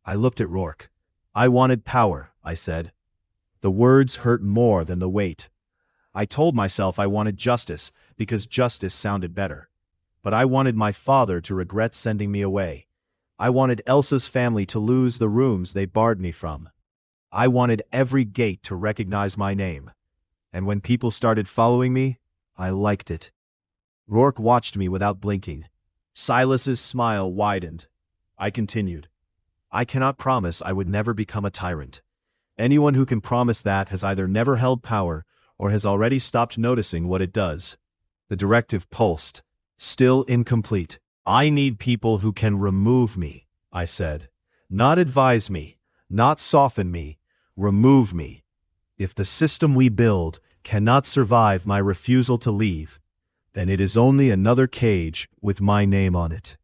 I looked at Rourke. I wanted power, I said. The words hurt more than the weight. I told myself I wanted justice because justice sounded better. But I wanted my father to regret sending me away. I wanted Elsa's family to lose the rooms they barred me from. I wanted every gate to recognize my name. And when people started following me, I liked it. Rourke watched me without blinking. Silas's smile widened. I continued. I cannot promise I would never become a tyrant. Anyone who can promise that has either never held power or has already stopped noticing what it does. The directive pulsed, still incomplete. I need people who can remove me, I said. Not advise me, not soften me, remove me. If the system we build cannot survive my refusal to leave, then it is only another cage with my name on it.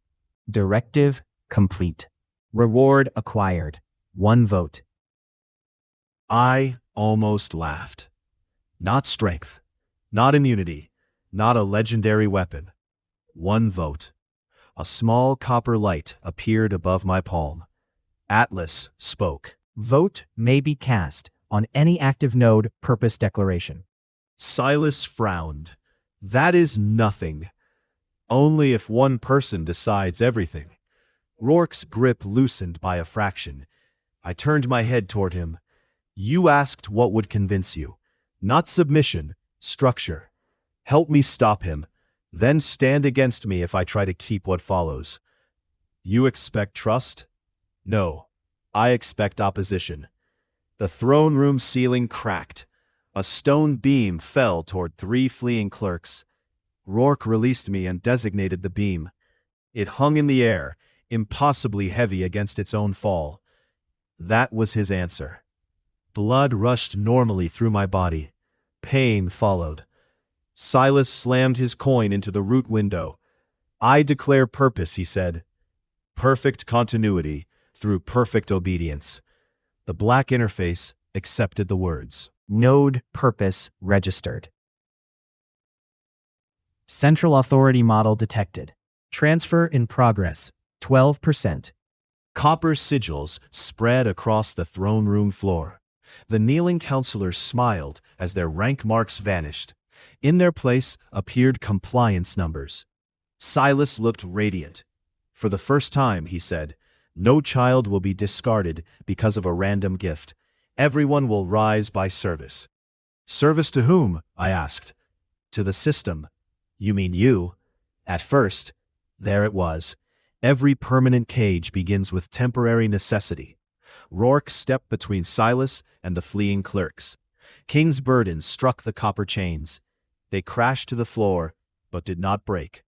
Directive complete. Reward acquired. 1 vote. I almost laughed. Not strength, not immunity, not a legendary weapon. 1 vote. A small copper light appeared above my palm. Atlas spoke. Vote may be cast on any active node purpose declaration. Silas frowned. That is nothing. Only if one person decides everything. Rourke's grip loosened by a fraction. I turned my head toward him. You asked what would convince you. Not submission, structure. Help me stop him, then stand against me if I try to keep what follows. You expect trust? No, I expect opposition. The throne room ceiling cracked. A stone beam fell toward 3 fleeing clerks. Rourke released me and designated the beam. It hung in the air, impossibly heavy against its own fall. That was his answer. Blood rushed normally through my body. Pain followed. Silas slammed his coin into the root window. I declare purpose, he said. Perfect continuity through perfect obedience. The black interface accepted the words. Node purpose registered. Central authority model detected. Transfer in progress. 12%. Copper sigils spread across the throne room floor. The kneeling counselors smiled as their rank marks vanished. In their place appeared compliance numbers. Silas looked radiant. For the first time, he said, no child will be discarded because of a random gift. Everyone will rise by service. Service to whom? I asked. To the system. You mean you? At first, there it was. Every permanent cage begins with temporary necessity. Rourke stepped between Silas and the fleeing clerks. King's burden struck the copper chains. They crashed to the floor, but did not break.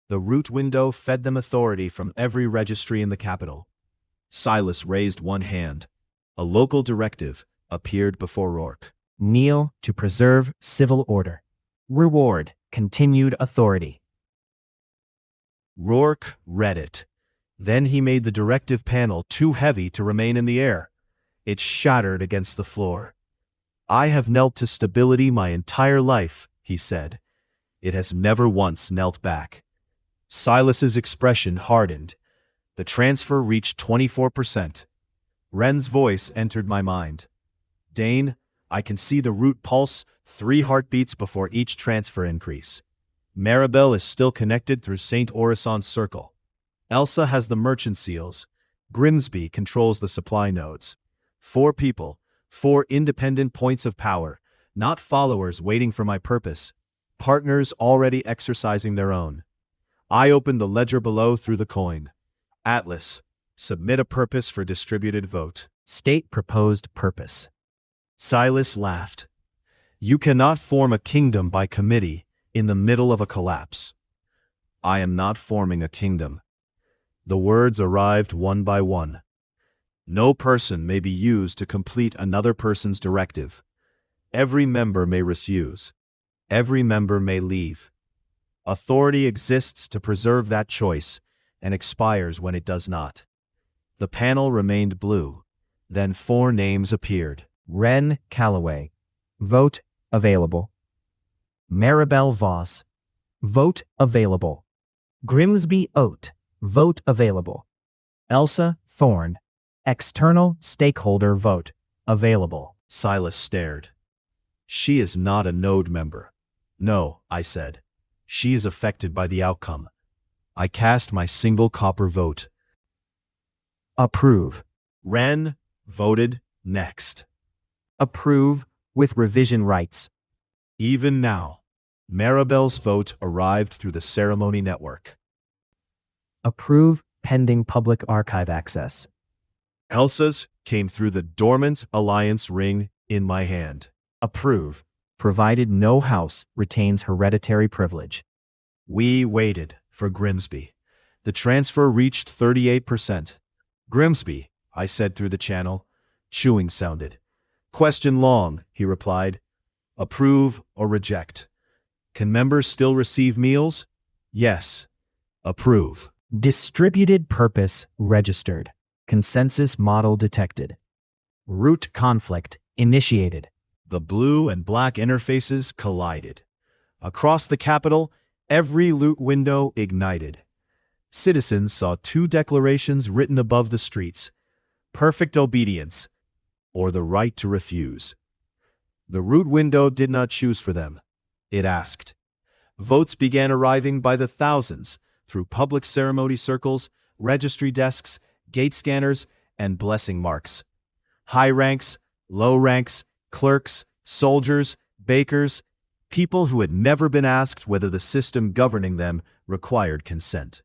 The root window fed them authority from every registry in the capital. Silas raised one hand. A local directive appeared before Rourke. Kneel to preserve civil order. Reward continued authority. Rourke read it. Then he made the directive panel too heavy to remain in the air. It shattered against the floor. I have knelt to stability my entire life, he said. It has never once knelt back. Silas's expression hardened. The transfer reached 24%. Wren's voice entered my mind. Dain, I can see the root pulse, 3 heartbeats before each transfer increase. Maribel is still connected through St. Orison's circle. Elsa has the merchant seals. Grimsby controls the supply nodes. 4 people, 4 independent points of power, not followers waiting for my purpose, partners already exercising their own. I opened the ledger below through the coin. Atlas, submit a purpose for distributed vote. State proposed purpose. Silas laughed. You cannot form a kingdom by committee in the middle of a collapse. I am not forming a kingdom. The words arrived one by one. No person may be used to complete another person's directive. Every member may refuse. Every member may leave. Authority exists to preserve that choice and expires when it does not. The panel remained blue. Then 4 names appeared. Wren Calloway. Vote available. Maribel Voss. Vote available. Grimsby Oat. Vote available. Elsa Thorne. External stakeholder vote available. Silas stared. She is not a node member. No, I said. She is affected by the outcome. I cast my single copper vote. Approve. Wren voted next. Approve with revision rights. Even now, Maribel's vote arrived through the ceremony network. Approve pending public archive access. Elsa's came through the dormant alliance ring in my hand. Approve, provided no house retains hereditary privilege. We waited for Grimsby. The transfer reached 38%. Grimsby, I said through the channel. Chewing sounded. Question long, he replied. Approve or reject. Can members still receive meals? Yes. Approve. Distributed purpose registered. Consensus model detected. Root conflict initiated. The blue and black interfaces collided. Across the Capitol, every loot window ignited. Citizens saw 2 declarations written above the streets: perfect obedience or the right to refuse. The root window did not choose for them. It asked. Votes began arriving by the thousands through public ceremony circles, registry desks, gate scanners, and blessing marks. High ranks, low ranks, clerks, soldiers, bakers, people who had never been asked whether the system governing them required consent.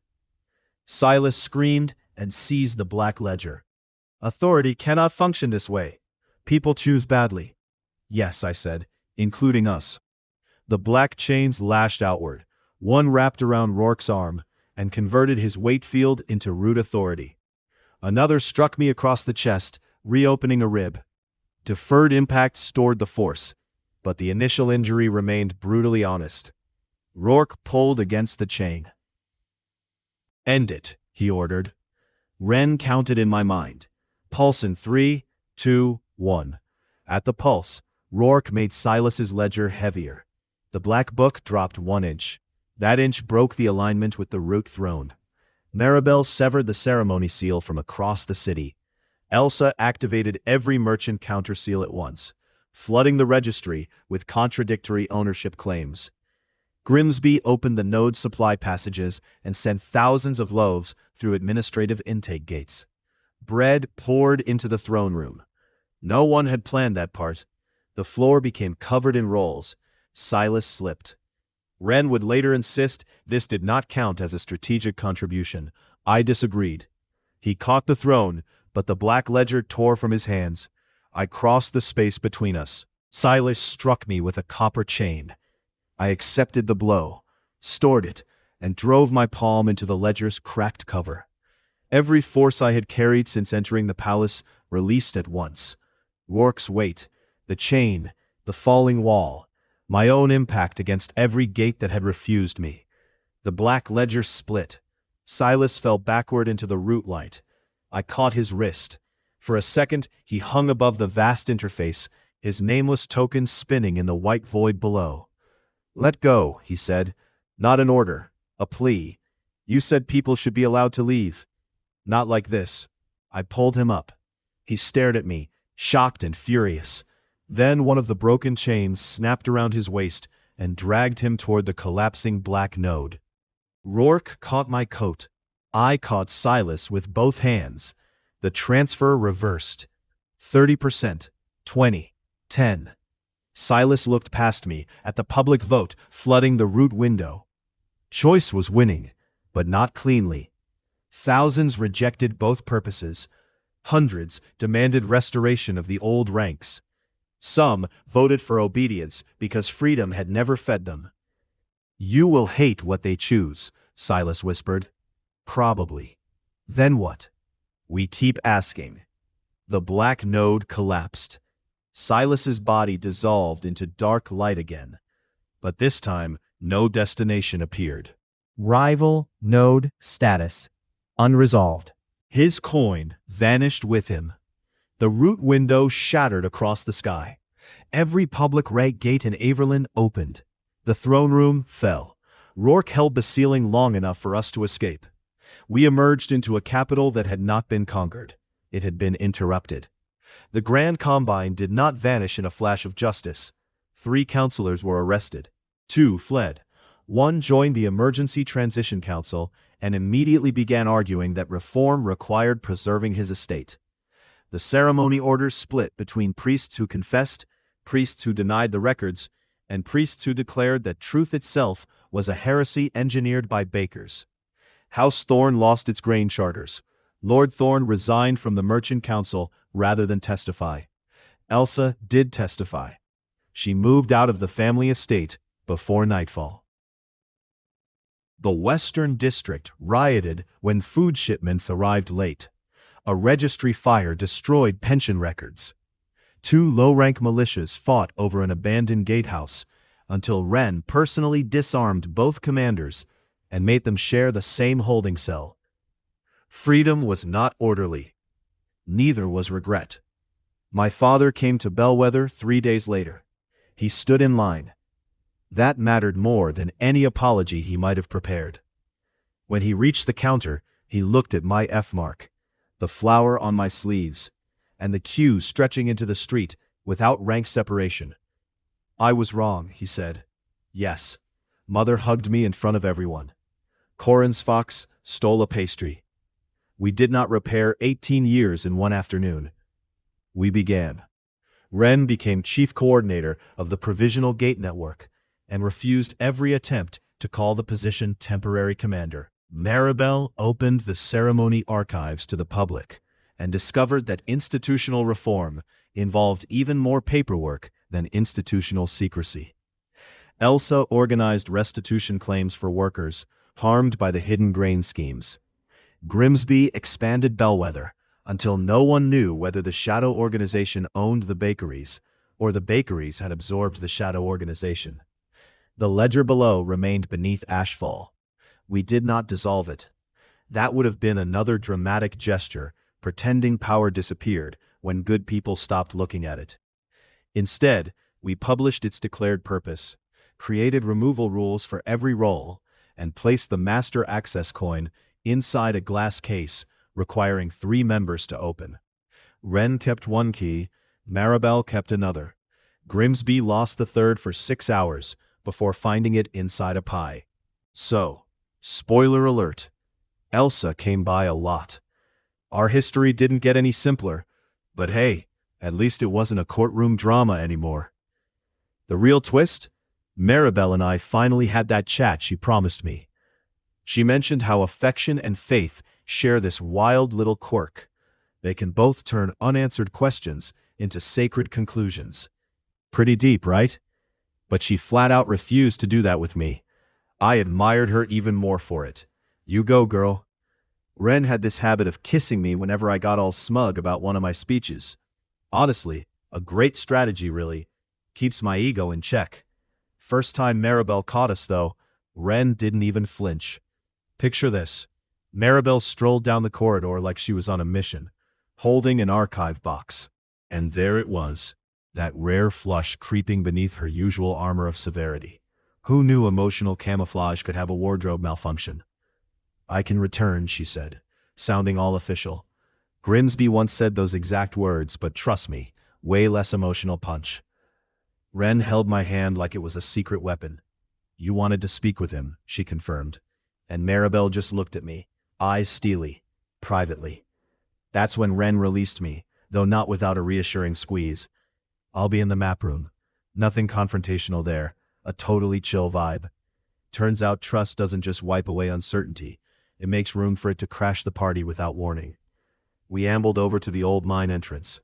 Silas screamed and seized the black ledger. Authority cannot function this way. People choose badly. Yes, I said, including us. The black chains lashed outward. One wrapped around Rourke's arm and converted his weight field into root authority. Another struck me across the chest, reopening a rib. Deferred impact stored the force, but the initial injury remained brutally honest. Rourke pulled against the chain. End it, he ordered. Wren counted in my mind. Pulse in 3, 2, 1. At the pulse, Rourke made Silas's ledger heavier. The black book dropped 1 inch. That inch broke the alignment with the root throne. Maribel severed the ceremony seal from across the city. Elsa activated every merchant counter seal at once, flooding the registry with contradictory ownership claims. Grimsby opened the node supply passages and sent thousands of loaves through administrative intake gates. Bread poured into the throne room. No one had planned that part. The floor became covered in rolls. Silas slipped. Wren would later insist this did not count as a strategic contribution. I disagreed. He caught the throne, but the black ledger tore from his hands. I crossed the space between us. Silas struck me with a copper chain. I accepted the blow, stored it, and drove my palm into the ledger's cracked cover. Every force I had carried since entering the palace released at once. Rourke's weight, the chain, the falling wall, my own impact against every gate that had refused me. The black ledger split. Silas fell backward into the root light. I caught his wrist. For a second, he hung above the vast interface, his nameless token spinning in the white void below. Let go, he said. Not an order, a plea. You said people should be allowed to leave. Not like this. I pulled him up. He stared at me, shocked and furious. Then one of the broken chains snapped around his waist and dragged him toward the collapsing black node. Rourke caught my coat. I caught Silas with both hands. The transfer reversed. 30%, 20, 10. Silas looked past me at the public vote flooding the root window. Choice was winning, but not cleanly. Thousands rejected both purposes. Hundreds demanded restoration of the old ranks. Some voted for obedience because freedom had never fed them. You will hate what they choose, Silas whispered. Probably. Then what? We keep asking. The black node collapsed. Silas's body dissolved into dark light again, but this time no destination appeared. Rival node status unresolved. His coin vanished with him. The root window shattered across the sky. Every public gate in Averland opened. The throne room fell. Rourke held the ceiling long enough for us to escape. We emerged into a capital that had not been conquered. It had been interrupted. The Grand Combine did not vanish in a flash of justice. 3 counselors were arrested. 2 fled. 1 joined the Emergency Transition Council and immediately began arguing that reform required preserving his estate. The ceremony orders split between priests who confessed, priests who denied the records, and priests who declared that truth itself was a heresy engineered by bakers. House Thorne lost its grain charters. Lord Thorne resigned from the Merchant Council rather than testify. Elsa did testify. She moved out of the family estate before nightfall. The Western District rioted when food shipments arrived late. A registry fire destroyed pension records. 2 low-rank militias fought over an abandoned gatehouse until Wren personally disarmed both commanders and made them share the same holding cell. Freedom was not orderly. Neither was regret. My father came to Bellwether 3 days later. He stood in line. That mattered more than any apology he might have prepared. When he reached the counter, he looked at my F mark, the flower on my sleeves, and the queue stretching into the street without rank separation. I was wrong, he said. Yes. Mother hugged me in front of everyone. Corin's fox stole a pastry. We did not repair 18 years in one afternoon. We began. Wren became chief coordinator of the Provisional Gate Network and refused every attempt to call the position temporary commander. Maribel opened the ceremony archives to the public and discovered that institutional reform involved even more paperwork than institutional secrecy. Elsa organized restitution claims for workers harmed by the hidden grain schemes. Grimsby expanded Bellwether until no one knew whether the shadow organization owned the bakeries or the bakeries had absorbed the shadow organization. The ledger below remained beneath ashfall. We did not dissolve it. That would have been another dramatic gesture, pretending power disappeared when good people stopped looking at it. Instead, we published its declared purpose, created removal rules for every role, and placed the master access coin inside a glass case, requiring 3 members to open. Wren kept 1 key, Maribel kept another. Grimsby lost the third for 6 hours before finding it inside a pie. So, spoiler alert, Elsa came by a lot. Our history didn't get any simpler, but hey, at least it wasn't a courtroom drama anymore. The real twist? Maribel and I finally had that chat she promised me. She mentioned how affection and faith share this wild little quirk. They can both turn unanswered questions into sacred conclusions. Pretty deep, right? But she flat out refused to do that with me. I admired her even more for it. You go, girl. Wren had this habit of kissing me whenever I got all smug about one of my speeches. Honestly, a great strategy, really. Keeps my ego in check. First time Maribel caught us, though, Wren didn't even flinch. Picture this. Maribel strolled down the corridor like she was on a mission, holding an archive box. And there it was, that rare flush creeping beneath her usual armor of severity. Who knew emotional camouflage could have a wardrobe malfunction? I can return, she said, sounding all official. Grimsby once said those exact words, but trust me, way less emotional punch. Wren held my hand like it was a secret weapon. You wanted to speak with him, she confirmed. And Maribel just looked at me, eyes steely, privately. That's when Wren released me, though not without a reassuring squeeze. I'll be in the map room. Nothing confrontational there, a totally chill vibe. Turns out trust doesn't just wipe away uncertainty, it makes room for it to crash the party without warning. We ambled over to the old mine entrance.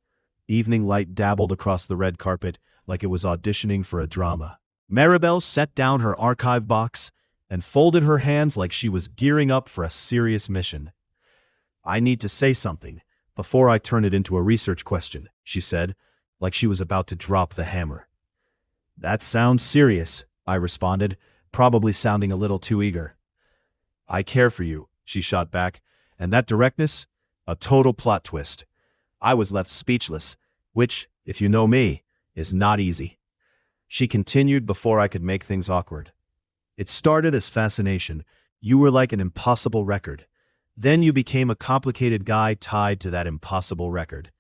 Evening light dabbled across the red carpet like it was auditioning for a drama. Maribel set down her archive box and folded her hands like she was gearing up for a serious mission. I need to say something before I turn it into a research question, she said, like she was about to drop the hammer. "That sounds serious," I responded, probably sounding a little too eager. "I care for you," she shot back, and that directness? A total plot twist. I was left speechless, which, if you know me, is not easy. She continued before I could make things awkward. "It started as fascination. You were like an impossible record. Then you became a complicated guy tied to that impossible record.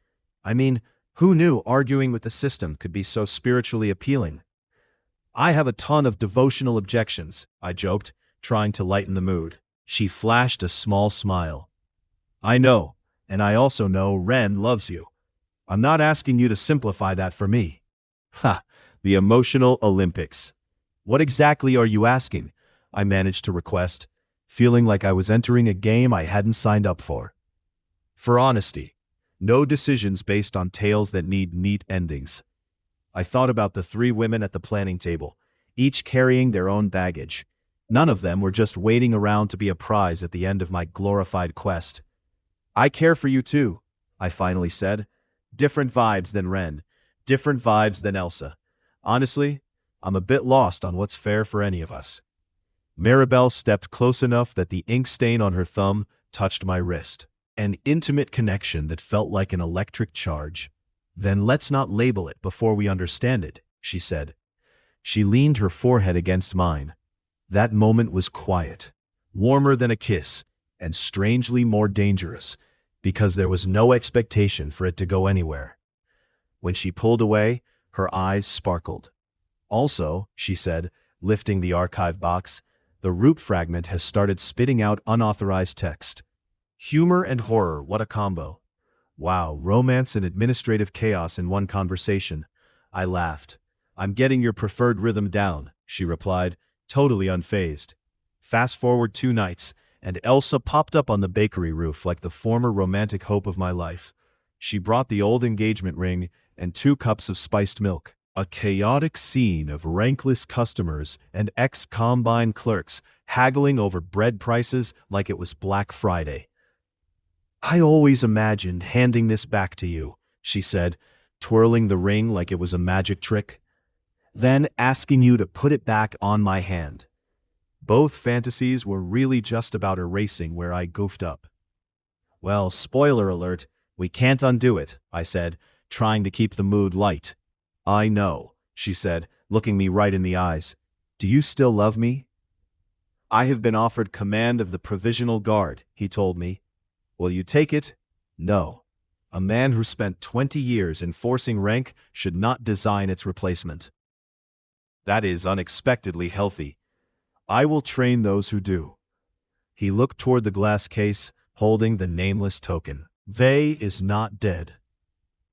I mean, who knew arguing with the system could be so spiritually appealing?" "I have a ton of devotional objections," I joked, trying to lighten the mood. She flashed a small smile. "I know, and I also know Wren loves you. I'm not asking you to simplify that for me." Ha! The emotional Olympics. "What exactly are you asking?" I managed to request, feeling like I was entering a game I hadn't signed up for. "For honesty. No decisions based on tales that need neat endings." I thought about the 3 women at the planning table, each carrying their own baggage. None of them were just waiting around to be a prize at the end of my glorified quest. "I care for you too," I finally said. "Different vibes than Wren. Different vibes than Elsa. Honestly, I'm a bit lost on what's fair for any of us." Maribel stepped close enough that the ink stain on her thumb touched my wrist. An intimate connection that felt like an electric charge. "Then let's not label it before we understand it," she said. She leaned her forehead against mine. That moment was quiet, warmer than a kiss, and strangely more dangerous, because there was no expectation for it to go anywhere. When she pulled away, her eyes sparkled. "Also," she said, lifting the archive box, "the root fragment has started spitting out unauthorized text. Humor and horror, what a combo. Wow, romance and administrative chaos in one conversation." I laughed. "I'm getting your preferred rhythm down," she replied, totally unfazed. Fast forward 2 nights, and Elsa popped up on the bakery roof like the former romantic hope of my life. She brought the old engagement ring and 2 cups of spiced milk. A chaotic scene of rankless customers and ex-Combine clerks haggling over bread prices like it was Black Friday. "I always imagined handing this back to you," she said, twirling the ring like it was a magic trick. "Then asking you to put it back on my hand." Both fantasies were really just about erasing where I goofed up. "Well, spoiler alert, we can't undo it," I said, trying to keep the mood light. "I know," she said, looking me right in the eyes. "Do you still love me?" "I have been offered command of the Provisional Guard," he told me. "Will you take it?" "No. A man who spent 20 years enforcing rank should not design its replacement." "That is unexpectedly healthy. I will train those who do." He looked toward the glass case, holding the nameless token. "Vey is not dead."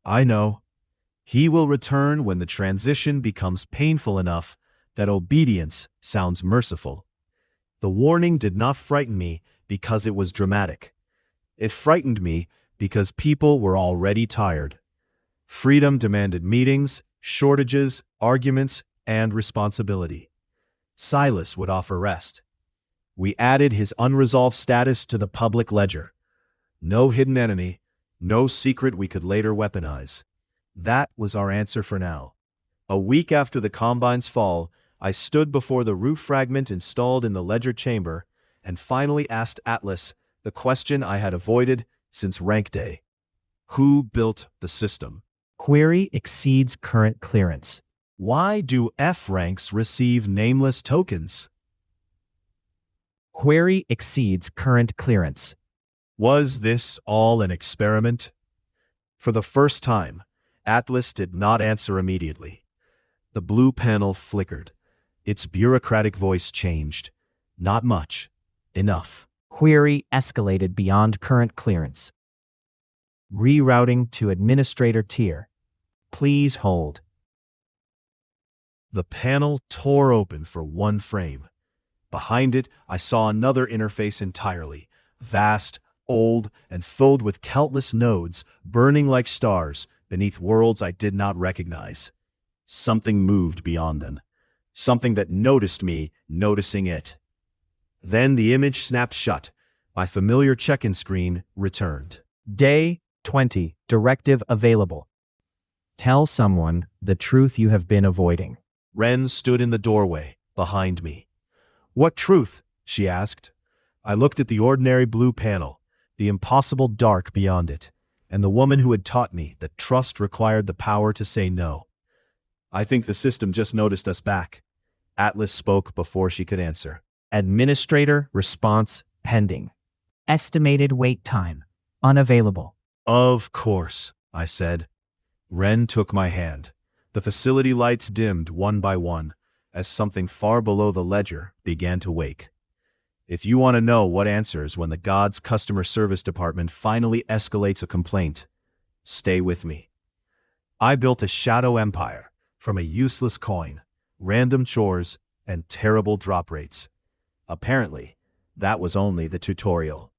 "I know. He will return when the transition becomes painful enough that obedience sounds merciful." The warning did not frighten me because it was dramatic. It frightened me because people were already tired. Freedom demanded meetings, shortages, arguments, and responsibility. Silas would offer rest. We added his unresolved status to the public ledger. No hidden enemy, no secret we could later weaponize. That was our answer for now. A week after the Combine's fall, I stood before the roof fragment installed in the ledger chamber and finally asked Atlas the question I had avoided since rank day. Who built the system? Query exceeds current clearance. Why do F ranks receive nameless tokens? Query exceeds current clearance. Was this all an experiment? For the first time, Atlas did not answer immediately. The blue panel flickered. Its bureaucratic voice changed. Not much. Enough. Query escalated beyond current clearance. Rerouting to administrator tier. Please hold. The panel tore open for one frame. Behind it, I saw another interface entirely, vast, old, and filled with countless nodes burning like stars beneath worlds I did not recognize. Something moved beyond them. Something that noticed me, noticing it. Then the image snapped shut. My familiar check-in screen returned. Day 20. Directive available. Tell someone the truth you have been avoiding. Wren stood in the doorway, behind me. What truth? She asked. I looked at the ordinary blue panel, the impossible dark beyond it, and the woman who had taught me that trust required the power to say no. I think the system just noticed us back. Atlas spoke before she could answer. Administrator response pending. Estimated wait time. Unavailable. Of course, I said. Wren took my hand. The facility lights dimmed one by one as something far below the ledger began to wake. If you want to know what answers when the God's customer service department finally escalates a complaint, stay with me. I built a shadow empire from a useless coin, random chores, and terrible drop rates. Apparently, that was only the tutorial.